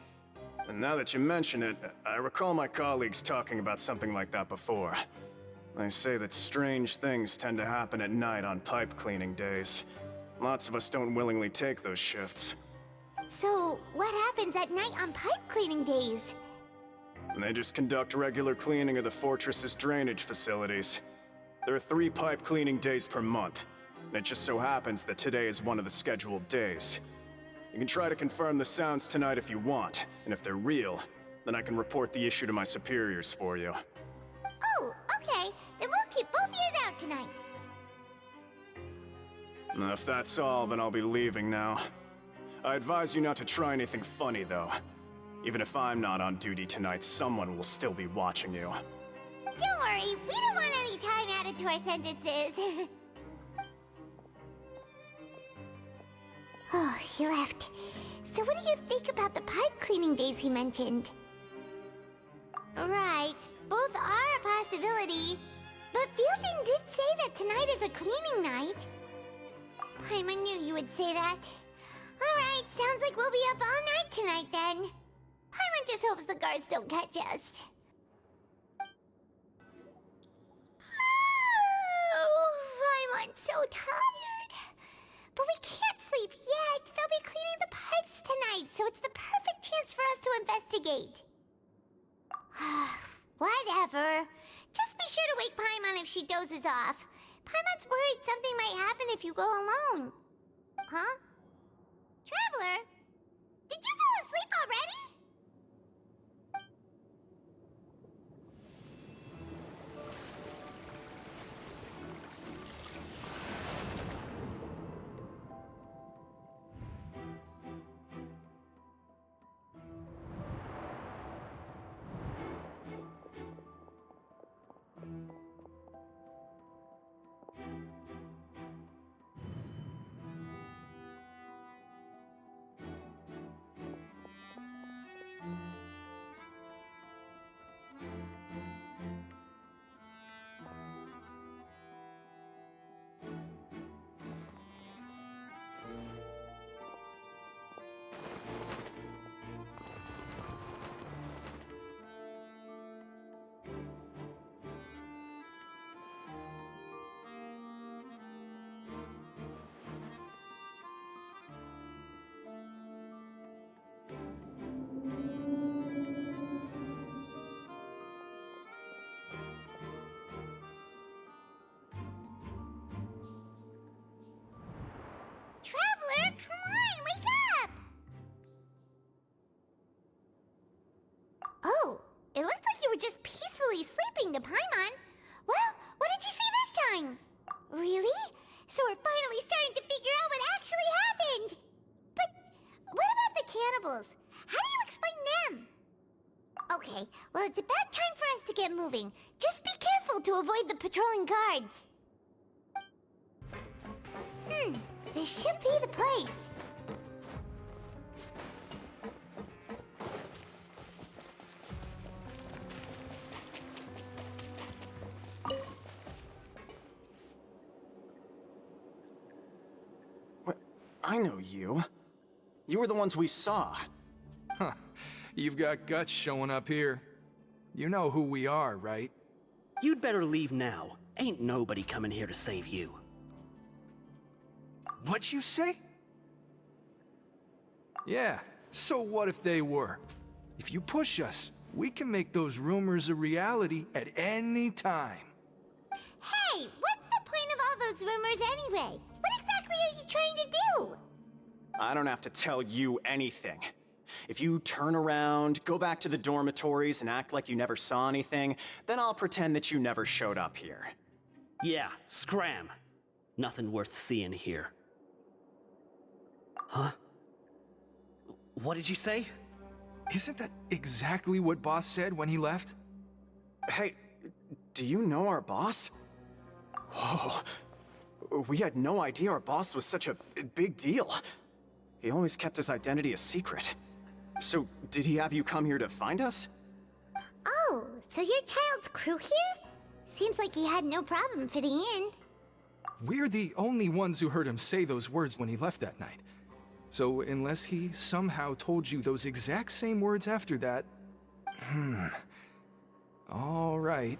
And now that you mention it, I recall my colleagues talking about something like that before. They say that strange things tend to happen at night on pipe cleaning days. Lots of us don't willingly take those shifts. So, what happens at night on pipe cleaning days? They just conduct regular cleaning of the fortress's drainage facilities. There are 3 pipe cleaning days per month, and it just so happens that today is one of the scheduled days. You can try to confirm the sounds tonight if you want, and if they're real, then I can report the issue to my superiors for you. Oh, okay. Then we'll keep both ears out tonight. If that's all, then I'll be leaving now. I advise you not to try anything funny, though. Even if I'm not on duty tonight, someone will still be watching you. Don't worry, we don't want any time added to our sentences. Oh, he left. So what do you think about the pipe cleaning days he mentioned? Right, both are a possibility. But Fielding did say that tonight is a cleaning night. Paimon knew you would say that. Alright, sounds like we'll be up all night tonight then. Paimon just hopes the guards don't catch us. Oh, Paimon's so tired. But we can't sleep yet. They'll be cleaning the pipes tonight, so it's the perfect chance for us to investigate. Whatever. Just be sure to wake Paimon if she dozes off. Paimon's worried something might happen if you go alone. Huh? Traveler? Did you fall asleep already? It looked like you were just peacefully sleeping to Paimon. Well, what did you see this time? Really? So we're finally starting to figure out what actually happened! But what about the cannibals? How do you explain them? Okay, well it's about time for us to get moving. Just be careful to avoid the patrolling guards. This should be the place. What? I know you. You were the ones we saw. Huh. You've got guts showing up here. You know who we are, right? You'd better leave now. Ain't nobody coming here to save you. What'd you say? Yeah, so what if they were? If you push us, we can make those rumors a reality at any time. Hey, what's the point of all those rumors anyway? What exactly are you trying to do? I don't have to tell you anything. If you turn around, go back to the dormitories, and act like you never saw anything, then I'll pretend that you never showed up here. Yeah, scram. Nothing worth seeing here. Huh? What did you say? Isn't that exactly what Boss said when he left? Hey, do you know our boss? Whoa. We had no idea our boss was such a big deal. He always kept his identity a secret. So, did he have you come here to find us? Oh, so your child's crew here? Seems like he had no problem fitting in. We're the only ones who heard him say those words when he left that night. So, unless he somehow told you those exact same words after that... All right.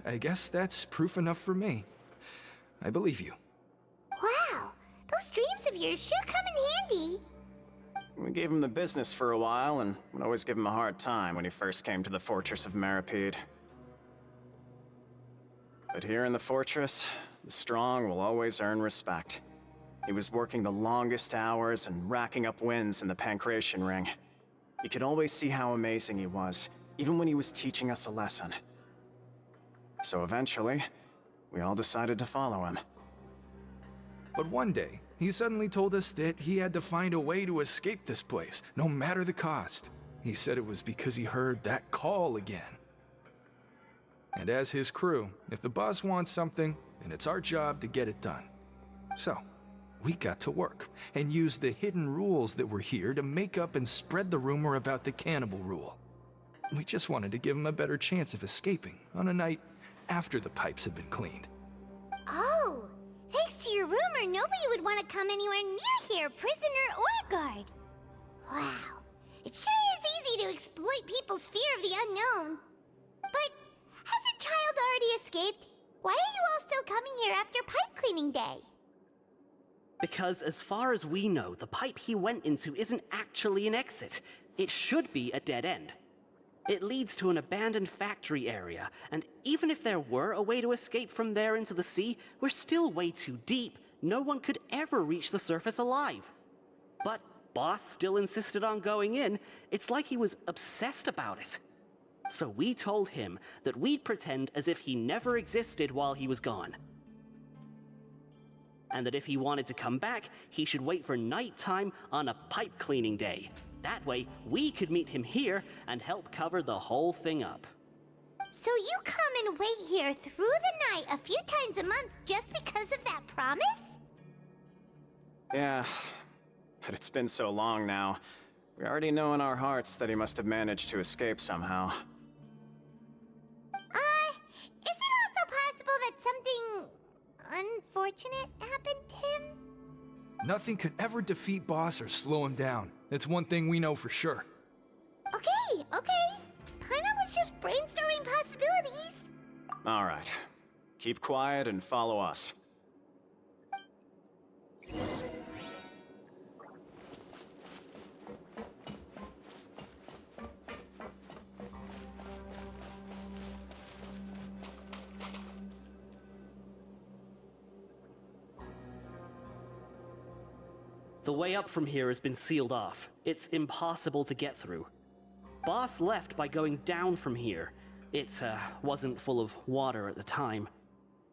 I guess that's proof enough for me. I believe you. Wow, those dreams of yours sure come in handy. We gave him the business for a while, and would always give him a hard time when he first came to the Fortress of Maripede. But here in the fortress, the strong will always earn respect. He was working the longest hours and racking up wins in the Pancration Ring. You could always see how amazing he was, even when he was teaching us a lesson. So eventually, we all decided to follow him. But one day, he suddenly told us that he had to find a way to escape this place, no matter the cost. He said it was because he heard that call again. And as his crew, if the boss wants something, then it's our job to get it done. So, we got to work, and used the hidden rules that were here to make up and spread the rumor about the cannibal rule. We just wanted to give him a better chance of escaping on a night after the pipes had been cleaned. Oh, thanks to your rumor, nobody would want to come anywhere near here, prisoner or guard. Wow, it sure is easy to exploit people's fear of the unknown. But hasn't Child already escaped? Why are you all still coming here after pipe cleaning day? Because as far as we know, the pipe he went into isn't actually an exit. It should be a dead end. It leads to an abandoned factory area, and even if there were a way to escape from there into the sea, we're still way too deep. No one could ever reach the surface alive. But Boss still insisted on going in. It's like he was obsessed about it. So we told him that we'd pretend as if he never existed while he was gone. And that if he wanted to come back, he should wait for nighttime on a pipe cleaning day. That way, we could meet him here and help cover the whole thing up. So you come and wait here through the night a few times a month just because of that promise? Yeah, but it's been so long now. We already know in our hearts that he must have managed to escape somehow. Is it also possible that something unfortunate happened to him? Nothing could ever defeat Boss or slow him down. It's one thing we know for sure. Okay. Paimon was just brainstorming possibilities. All right. Keep quiet and follow us. The way up from here has been sealed off. It's impossible to get through. Boss left by going down from here. It wasn't full of water at the time.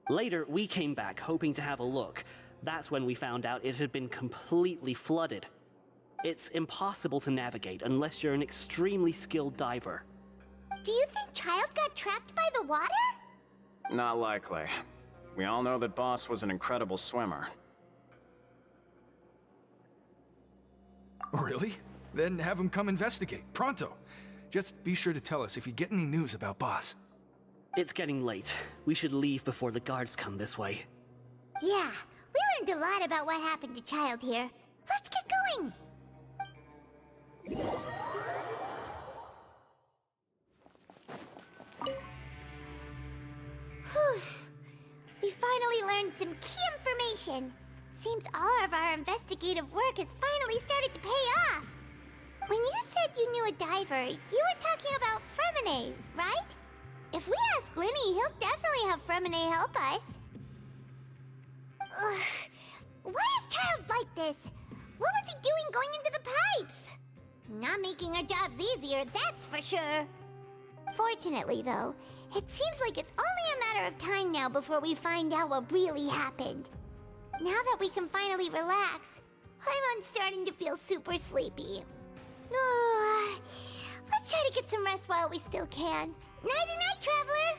Later, we came back hoping to have a look. That's when we found out it had been completely flooded. It's impossible to navigate unless you're an extremely skilled diver. Do you think Child got trapped by the water? Not likely. We all know that Boss was an incredible swimmer. Really? Then have him come investigate, pronto. Just be sure to tell us if you get any news about Boss. It's getting late. We should leave before the guards come this way. Yeah, we learned a lot about what happened to Child here. Let's get going! Whew. We finally learned some key information. Seems all of our investigative work has finally started to pay off. When you said you knew a diver, you were talking about Fremine, right? If we ask Linny, he'll definitely have Fremine help us. Ugh. Why is Child like this? What was he doing going into the pipes? Not making our jobs easier, that's for sure. Fortunately, though, it seems like it's only a matter of time now before we find out what really happened. Now that we can finally relax, I'm starting to feel super sleepy. Let's try to get some rest while we still can. Nighty-night, traveler!